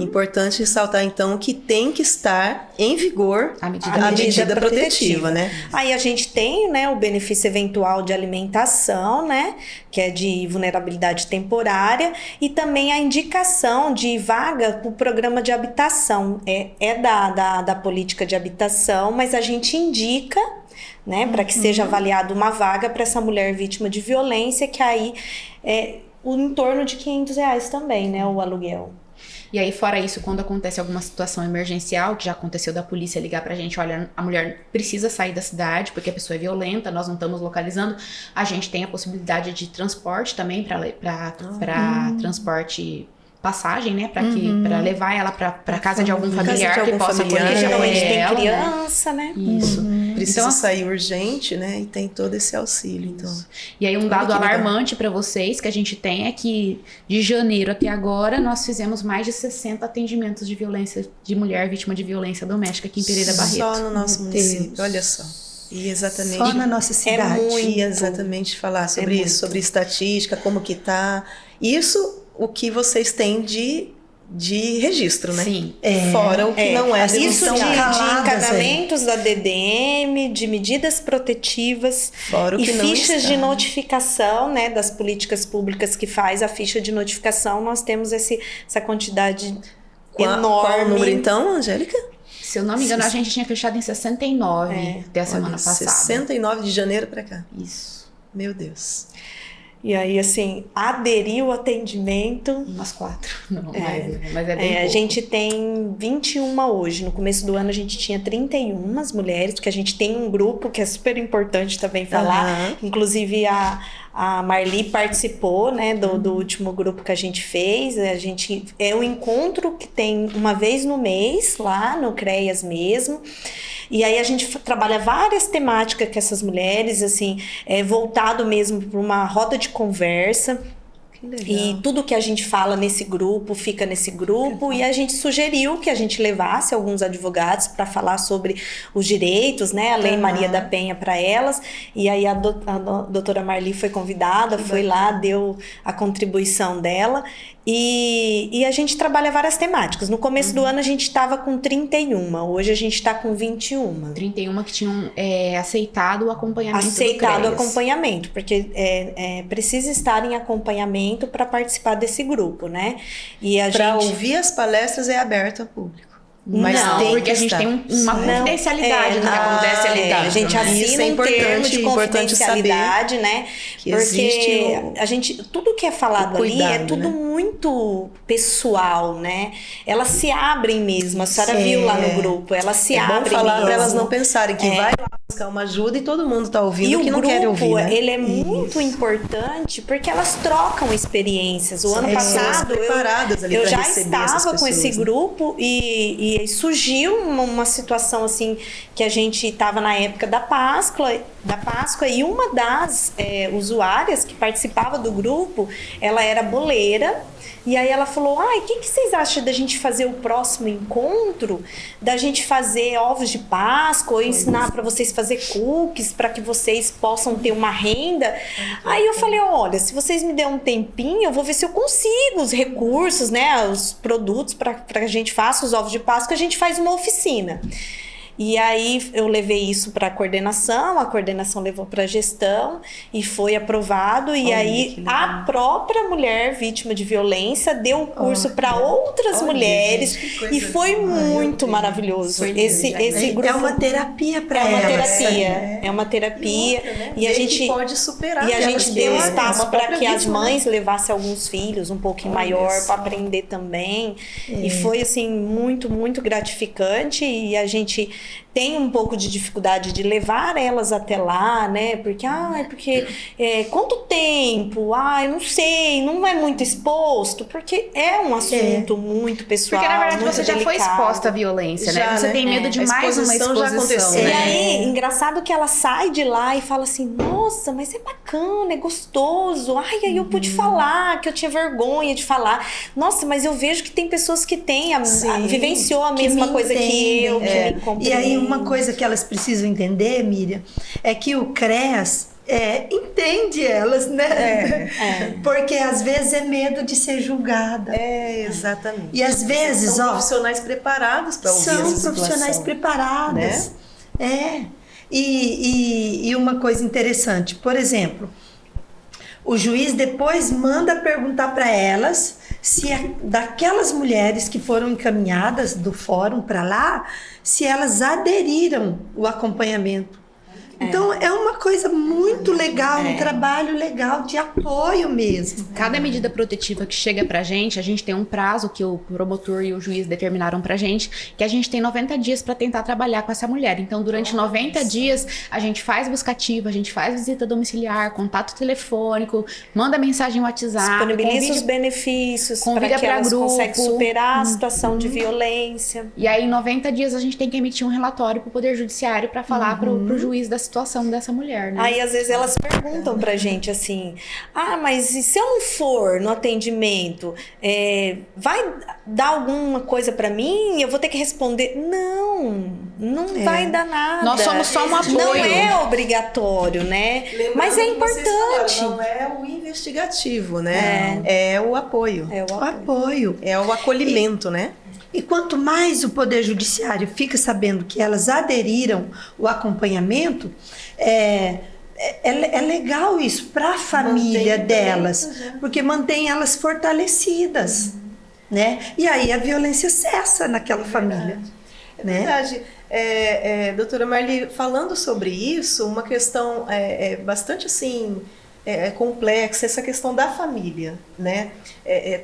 Importante ressaltar, então, que tem que estar em vigor a medida protetiva, né? Aí a gente tem, né, o benefício eventual de alimentação, né, que é de vulnerabilidade temporária, e também a indicação de vaga para o programa de habitação. É da política de habitação, mas a gente indica, né, para que seja avaliada uma vaga para essa mulher vítima de violência, que aí é em torno de R$500 também, né, o aluguel. E aí, fora isso, quando acontece alguma situação emergencial, que já aconteceu da polícia ligar pra gente, olha, a mulher precisa sair da cidade porque a pessoa é violenta, nós não estamos localizando, a gente tem a possibilidade de transporte também para transporte, passagem, né, para levar ela para casa de algum familiar que possa acolher. Geralmente tem criança, né? Isso. precisa Então, sair urgente, né? E tem todo esse auxílio, então. E aí um dado que legal. alarmante para vocês que a gente tem é que de janeiro até agora nós fizemos mais de 60 atendimentos de violência de mulher vítima de violência doméstica aqui em Pereira Barreto. Só no nosso Meu município, Deus. olha só. E exatamente. Só na nossa cidade. E exatamente falar sobre isso, sobre estatística, como que tá. Isso, o que vocês têm de registro, né? Sim. Fora o que não é Isso estão de caladas encaminhamentos da DDM, de medidas protetivas Fora o e que não fichas está, de né? notificação, né, das políticas públicas que faz a ficha de notificação, nós temos essa quantidade enorme. Qual o número então, Angélica? Se eu não me engano, a gente tinha fechado em 69 até a semana Olha, passada. 69 de janeiro para cá. Isso. Meu Deus. E aí, assim, aderir o atendimento. Umas 4. Não, mas é bem A pouco. gente tem 21 hoje. No começo do ano a gente tinha 31 mulheres, porque a gente tem um grupo que é super importante também falar. Aham. Inclusive a Marli participou, né, do último grupo que a gente fez. A gente é um encontro que tem uma vez no mês, lá no CREAS mesmo. E aí a gente trabalha várias temáticas com essas mulheres, assim, voltado mesmo para uma roda de conversa. Que legal. E tudo que a gente fala nesse grupo fica nesse grupo, e a gente sugeriu que a gente levasse alguns advogados para falar sobre os direitos, né, a Lei Maria da Penha para elas. E aí a doutora Marli foi convidada, foi lá, deu a contribuição dela. E a gente trabalha várias temáticas. No começo do ano a gente estava com 31, hoje a gente está com 21. 31 que tinham aceitado o acompanhamento Aceitado do o CREAS. acompanhamento, porque precisa estar em acompanhamento para participar desse grupo, né? E a Para gente... ouvir as palestras é aberto ao público. Mas Não, tem porque que a gente estar. tem uma confidencialidade do que acontece ali dentro. A gente né? assina Isso é um termo de importante confidencialidade, né? que Porque existe a gente, tudo que é falado o ali é cuidado, tudo né? muito pessoal, né? Elas se abrem mesmo. A senhora viu lá no grupo, elas se abrem bom falar mesmo. para elas não pensarem que vai lá buscar uma ajuda e todo mundo tá ouvindo E que o não quer ouvir, grupo, né? ele é muito importante porque elas trocam experiências. O ano pessoas passado preparadas ali eu pra já receber essas estava com esse pessoas, né? grupo e surgiu uma situação assim que a gente estava na época da Páscoa e uma das usuárias que participava do grupo, ela era boleira. E aí ela falou, o que vocês acham da gente fazer o próximo encontro? Da gente fazer ovos de Páscoa, ou ensinar para vocês fazer cookies, para que vocês possam ter uma renda. Aí eu falei, olha, se vocês me derem um tempinho, eu vou ver se eu consigo os recursos, né, os produtos para que a gente faça os ovos de Páscoa, a gente faz uma oficina. E aí eu levei isso para a coordenação levou para a gestão e foi aprovado. E aí a própria mulher vítima de violência deu o curso para outras mulheres, e foi muito maravilhoso. Esse grupo é uma terapia para é uma elas. terapia, é uma terapia. E a gente pode superar. E a gente deu porque espaço é uma para própria que as vítima, né? mães levassem alguns filhos um pouquinho maior para aprender também. E foi assim muito, muito gratificante. E a gente tem um pouco de dificuldade de levar elas até lá, né? Porque quanto tempo? Eu não sei, não é muito exposto, porque é um assunto muito pessoal. Porque na verdade muito você já foi delicado. exposta à violência, né? Já, Você né? tem medo de A mais uma exposição já exposição. aconteceu. E né? aí, engraçado que ela sai de lá e fala assim, nossa, mas é bacana, é gostoso. Aí eu pude falar, que eu tinha vergonha de falar. Nossa, mas eu vejo que tem pessoas que vivenciou a mesma coisa que eu, que me compreendem. E aí uma coisa que elas precisam entender, Miriam, é que o CREAS entende elas, né? Porque às vezes é medo de ser julgada. Exatamente. E às vezes, são profissionais preparados para ouvir são essa profissionais situação, preparadas. né? E uma coisa interessante, por exemplo, o juiz depois manda perguntar para elas se daquelas mulheres que foram encaminhadas do fórum para lá, se elas aderiram o acompanhamento. Então é uma coisa muito legal, um trabalho legal de apoio mesmo. Cada medida protetiva que chega pra gente, a gente tem um prazo que o promotor e o juiz determinaram pra gente, que a gente tem 90 dias pra tentar trabalhar com essa mulher. Então, durante 90 dias, a gente faz buscativa, a gente faz visita domiciliar, contato telefônico, manda mensagem no WhatsApp, disponibiliza os benefícios para que elas conseguem superar a situação de violência. E aí, em 90 dias, a gente tem que emitir um relatório pro Poder Judiciário pra falar pro juiz da situação dessa mulher, né? Aí, às vezes, elas perguntam pra gente assim, mas e se eu não for no atendimento, vai dar alguma coisa pra mim? Eu vou ter que responder? Não vai dar nada. Nós somos só um apoio. Não é obrigatório, né? Lembrando mas é que vocês importante. falaram, não é o investigativo, né? É o apoio. É o Apoio. É o acolhimento, né? E quanto mais o Poder Judiciário fica sabendo que elas aderiram o acompanhamento, é legal isso para a família delas, porque mantém elas fortalecidas, né? E aí a violência cessa naquela família. É verdade. Doutora Marli, falando sobre isso, uma questão bastante assim complexa, essa questão da família, né?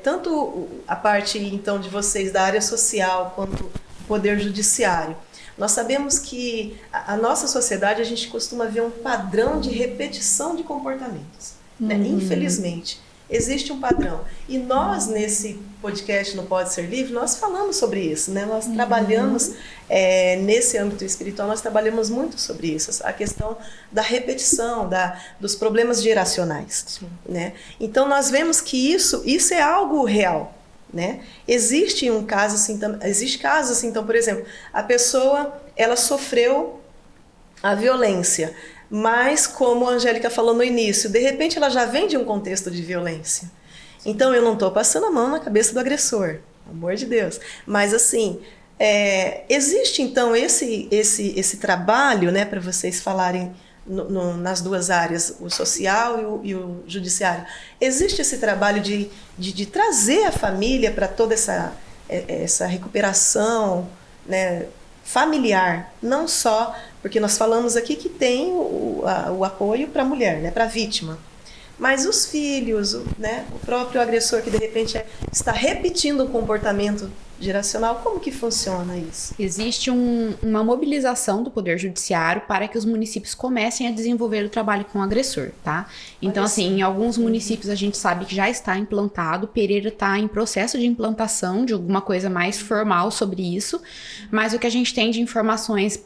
Tanto a parte então de vocês da área social quanto o Poder Judiciário. Nós sabemos que a nossa sociedade, a gente costuma ver um padrão de repetição de comportamentos, né? Infelizmente. Existe um padrão. E nós, nesse podcast no Pode Ser Livre, nós falamos sobre isso, né? Nós trabalhamos, nesse âmbito espiritual, nós trabalhamos muito sobre isso, a questão da repetição, dos problemas geracionais, né? Então, nós vemos que isso é algo real, né? Existe casos assim, então, por exemplo, a pessoa, ela sofreu a violência, mas, como a Angélica falou no início, de repente ela já vem de um contexto de violência. Então, eu não estou passando a mão na cabeça do agressor, pelo amor de Deus. Mas, assim, existe, então, esse trabalho, né, para vocês falarem nas duas áreas, o social e o judiciário. Existe esse trabalho de trazer a família para toda essa recuperação, né, familiar, não só porque nós falamos aqui que tem o apoio para a mulher, né, para a vítima, mas os filhos, né, o próprio agressor que de repente está repetindo um comportamento geracional, como que funciona isso? Existe uma mobilização do Poder Judiciário para que os municípios comecem a desenvolver o trabalho com o agressor, tá? Então, assim, em alguns municípios a gente sabe que já está implantado, Pereira está em processo de implantação de alguma coisa mais formal sobre isso, mas o que a gente tem de informações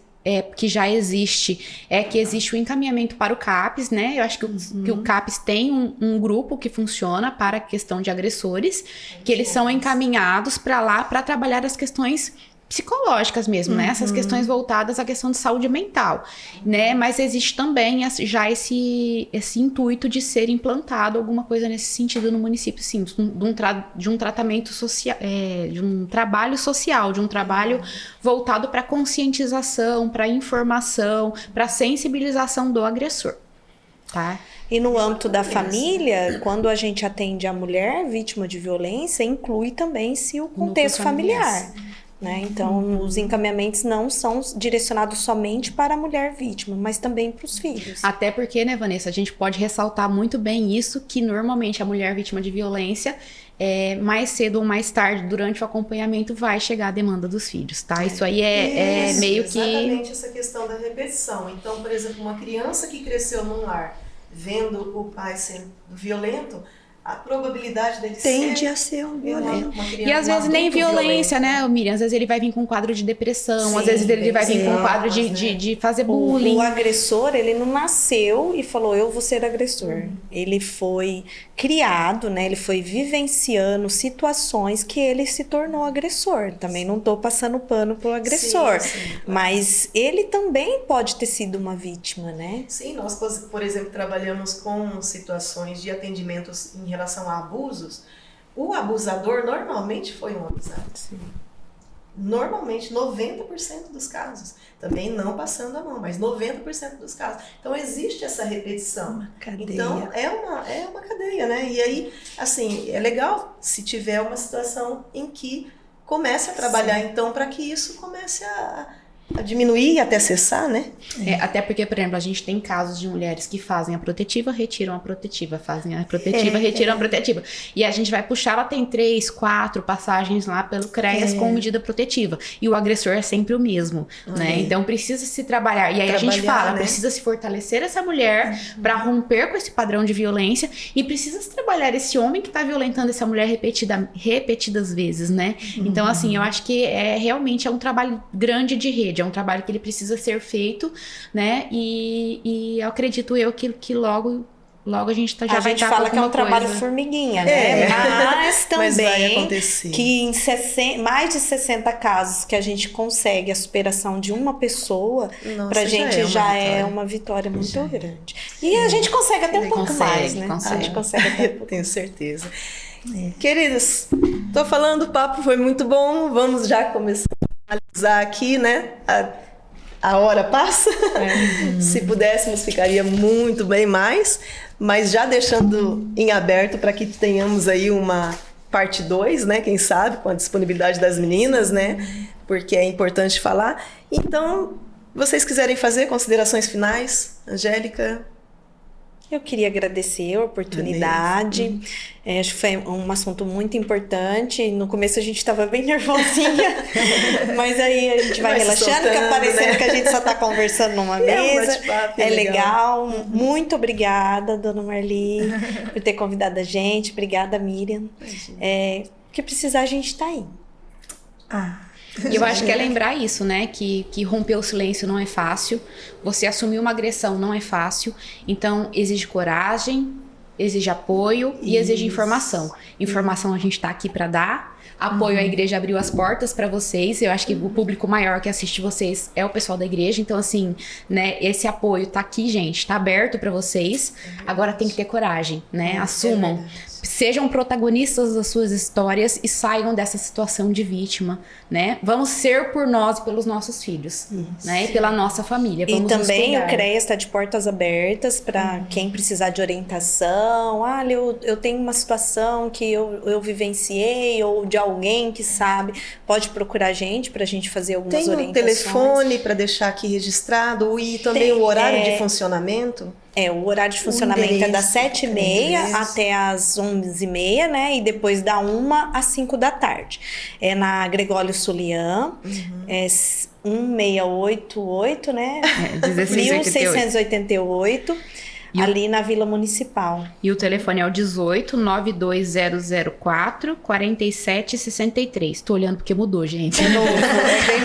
que já existe, que existe o encaminhamento para o CAPES, né? Eu acho que o CAPES tem um grupo que funciona para a questão de agressores, que eles são encaminhados para lá para trabalhar as questões psicológicas mesmo, né? Essas questões voltadas à questão de saúde mental, né? Mas existe também já esse intuito de ser implantado alguma coisa nesse sentido no município, sim, de um tratamento social, de um trabalho social, de um trabalho voltado para conscientização, para informação, para sensibilização do agressor, tá? E no âmbito da família, quando a gente atende a mulher vítima de violência, inclui também-se o contexto familiar. Né? Então, os encaminhamentos não são direcionados somente para a mulher vítima, mas também para os filhos. Até porque, né, Vanessa, a gente pode ressaltar muito bem isso, que normalmente a mulher vítima de violência, mais cedo ou mais tarde, durante o acompanhamento, vai chegar a demanda dos filhos, tá? Isso aí é meio que... Exatamente essa questão da repetição. Então, por exemplo, uma criança que cresceu num lar, vendo o pai sendo violento, a probabilidade dele tende a ser um violento. E às vezes nem violência, né, Miriam? Às vezes ele vai vir com um quadro de depressão, às vezes ele vai vir com um quadro de fazer bullying. O agressor, ele não nasceu e falou, eu vou ser agressor. Ele foi criado, né? Ele foi vivenciando situações que ele se tornou agressor. Também não estou passando pano pro agressor. Sim, claro. Mas ele também pode ter sido uma vítima, né? Sim, nós, por exemplo, trabalhamos com situações de atendimentos em relação a abusos. O abusador normalmente foi um abusado. Sim. Normalmente, 90% dos casos. Também não passando a mão, mas 90% dos casos. Então, existe essa repetição. Uma cadeia. Então, é uma cadeia, né? E aí, assim, é legal se tiver uma situação em que comece a trabalhar, então, para que isso comece a diminuir e até cessar, né? Até porque, por exemplo, a gente tem casos de mulheres que fazem a protetiva, retiram a protetiva, fazem a protetiva, retiram a protetiva. E a gente vai puxar, ela tem 3, 4 passagens lá pelo CREAS com medida protetiva. E o agressor é sempre o mesmo, né? Então precisa se trabalhar. E aí a gente fala, né? Precisa se fortalecer essa mulher para romper com esse padrão de violência e precisa se trabalhar esse homem que tá violentando essa mulher repetidas vezes, né? Então, assim, eu acho que realmente é um trabalho grande de rede, é um trabalho que ele precisa ser feito, né? E eu acredito que logo a gente já vai estar com alguma coisa. A gente fala que é um trabalho formiguinha, né? Mas também vai acontecer. Que em mais de 60 casos que a gente consegue a superação de uma pessoa, pra gente já é uma vitória muito grande. E a gente consegue até um pouco mais, né? A gente consegue até um pouco. Tenho certeza. Queridos, tô falando, o papo foi muito bom. Vamos já começar a analisar aqui, né? A hora passa. Se pudéssemos, ficaria muito bem mais. Mas já deixando em aberto para que tenhamos aí uma parte 2, né? Quem sabe, com a disponibilidade das meninas, né? Porque é importante falar. Então, vocês quiserem fazer considerações finais? Angélica? Eu queria agradecer a oportunidade. Acho que foi um assunto muito importante. No começo a gente estava bem nervosinha, mas aí a gente vai relaxando, fica parecendo, né, que a gente só está conversando numa mesa. É legal. Muito obrigada, dona Marli, por ter convidado a gente. Obrigada, Miriam. Que precisar, a gente está aí. E eu acho que é lembrar isso, né? Que romper o silêncio não é fácil. Você assumir uma agressão não é fácil. Então, exige coragem, exige apoio e exige informação. Informação a gente tá aqui para dar. Apoio, a igreja abriu as portas para vocês. Eu acho que o público maior que assiste vocês é o pessoal da igreja. Então, assim, né? Esse apoio tá aqui, gente. Tá aberto para vocês. Agora tem que ter coragem, né? Assumam. Sejam protagonistas das suas histórias e saiam dessa situação de vítima, né? Vamos ser por nós e pelos nossos filhos, né? E pela nossa família. Vamos e também o CREAS está de portas abertas para quem precisar de orientação. Eu tenho uma situação que eu vivenciei, ou de alguém que sabe, pode procurar a gente para a gente fazer algumas orientações. Tem um telefone para deixar aqui registrado e também o horário de funcionamento? O horário de funcionamento é das 7h30 até as 11h30, né? E depois da 1 às 5 da tarde. É na Gregório Sulian, 1688, né? 1688. Ali na Vila Municipal. E o telefone é o 18 92004 4763. Tô olhando porque mudou, gente. É novo.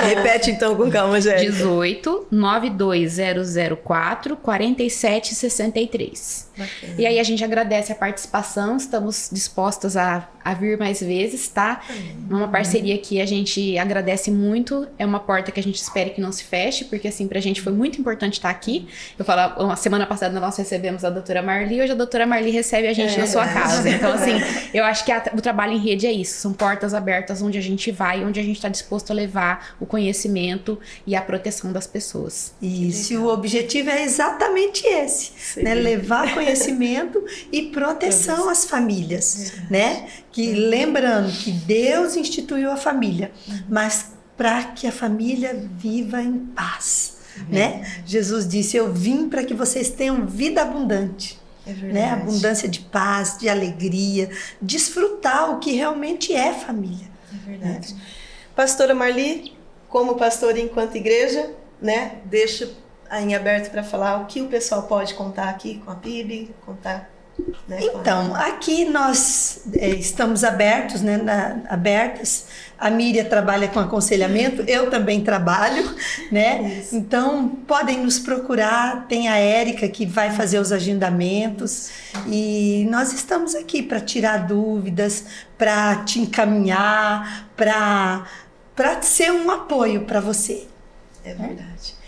Repete então com calma, Jéssica. 18 92004 4763. Bacana. E aí a gente agradece a participação, estamos dispostas a vir mais vezes, tá? Uma parceria que a gente agradece muito, é uma porta que a gente espera que não se feche, porque assim, pra gente foi muito importante estar aqui. Eu falo, uma semana passada nós recebemos a doutora Marli, hoje a doutora Marli recebe a gente na sua casa. Então assim, eu acho que o trabalho em rede é isso, são portas abertas onde a gente vai, onde a gente está disposto a levar o conhecimento e a proteção das pessoas. Isso, e o objetivo é exatamente esse, né? Levar conhecimento e proteção às famílias, né? Que lembrando que Deus instituiu a família, mas para que a família viva em paz, né? Jesus disse: eu vim para que vocês tenham vida abundante, né? Abundância de paz, de alegria, desfrutar o que realmente é família. É verdade. Pastora Marli, como pastora enquanto igreja, né? Deixa em aberto para falar o que o pessoal pode contar aqui com a PIB, contar. Né, então, aqui nós estamos abertos, né, abertas. A Miriam trabalha com aconselhamento, eu também trabalho, né? Isso. Então, podem nos procurar, tem a Érica que vai fazer os agendamentos e nós estamos aqui para tirar dúvidas, para te encaminhar, para ser um apoio para você. É verdade.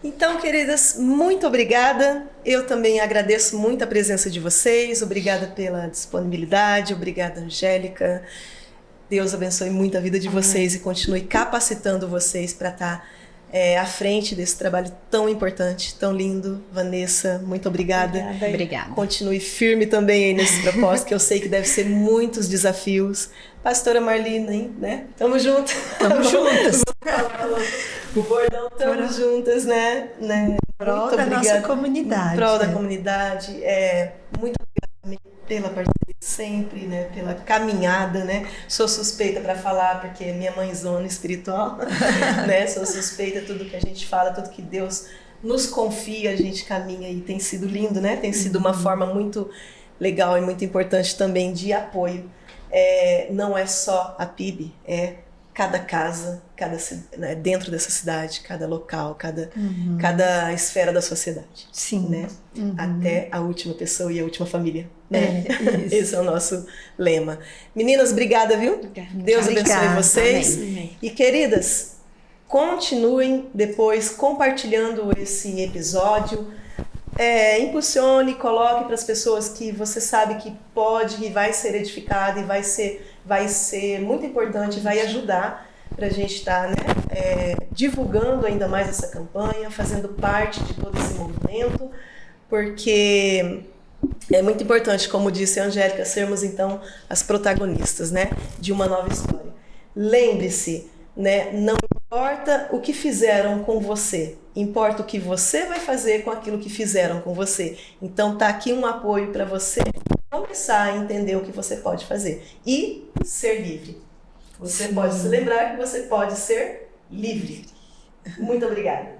Então, queridas, muito obrigada. Eu também agradeço muito a presença de vocês. Obrigada pela disponibilidade. Obrigada, Angélica. Deus abençoe muito a vida de vocês e continue capacitando vocês para estar à frente desse trabalho tão importante, tão lindo. Vanessa, muito obrigada. Obrigada. Continue firme também aí nesse propósito, que eu sei que deve ser muitos desafios. Pastora Marli, né? Tamo junto. Tamo juntas. O bordão estamos juntas, né? Prol Muito da nossa obrigada. comunidade. Em prol da comunidade. Muito obrigada pela parceria sempre, né? Pela caminhada, né? Sou suspeita para falar porque é minha mãezona espiritual, né? Sou suspeita tudo que a gente fala, tudo que Deus nos confia, a gente caminha e tem sido lindo, né? Tem sido uma forma muito legal e muito importante também de apoio. Não é só a PIB, é cada casa, né, dentro dessa cidade, cada local, cada esfera da sociedade. Sim. Né? Até a última pessoa e a última família. Né? Esse é o nosso lema. Meninas, obrigada, viu? Deus abençoe vocês. Amém. E queridas, continuem depois compartilhando esse episódio. Impulsione, coloque para as pessoas que você sabe que pode e vai ser edificado e vai ser muito importante, vai ajudar para a gente estar, né, divulgando ainda mais essa campanha, fazendo parte de todo esse movimento, porque é muito importante, como disse a Angélica, sermos então as protagonistas, né, de uma nova história. Lembre-se, né, não importa o que fizeram com você, importa o que você vai fazer com aquilo que fizeram com você. Então tá aqui um apoio para você começar a entender o que você pode fazer e ser livre. Você pode se lembrar que você pode ser livre. Muito obrigada.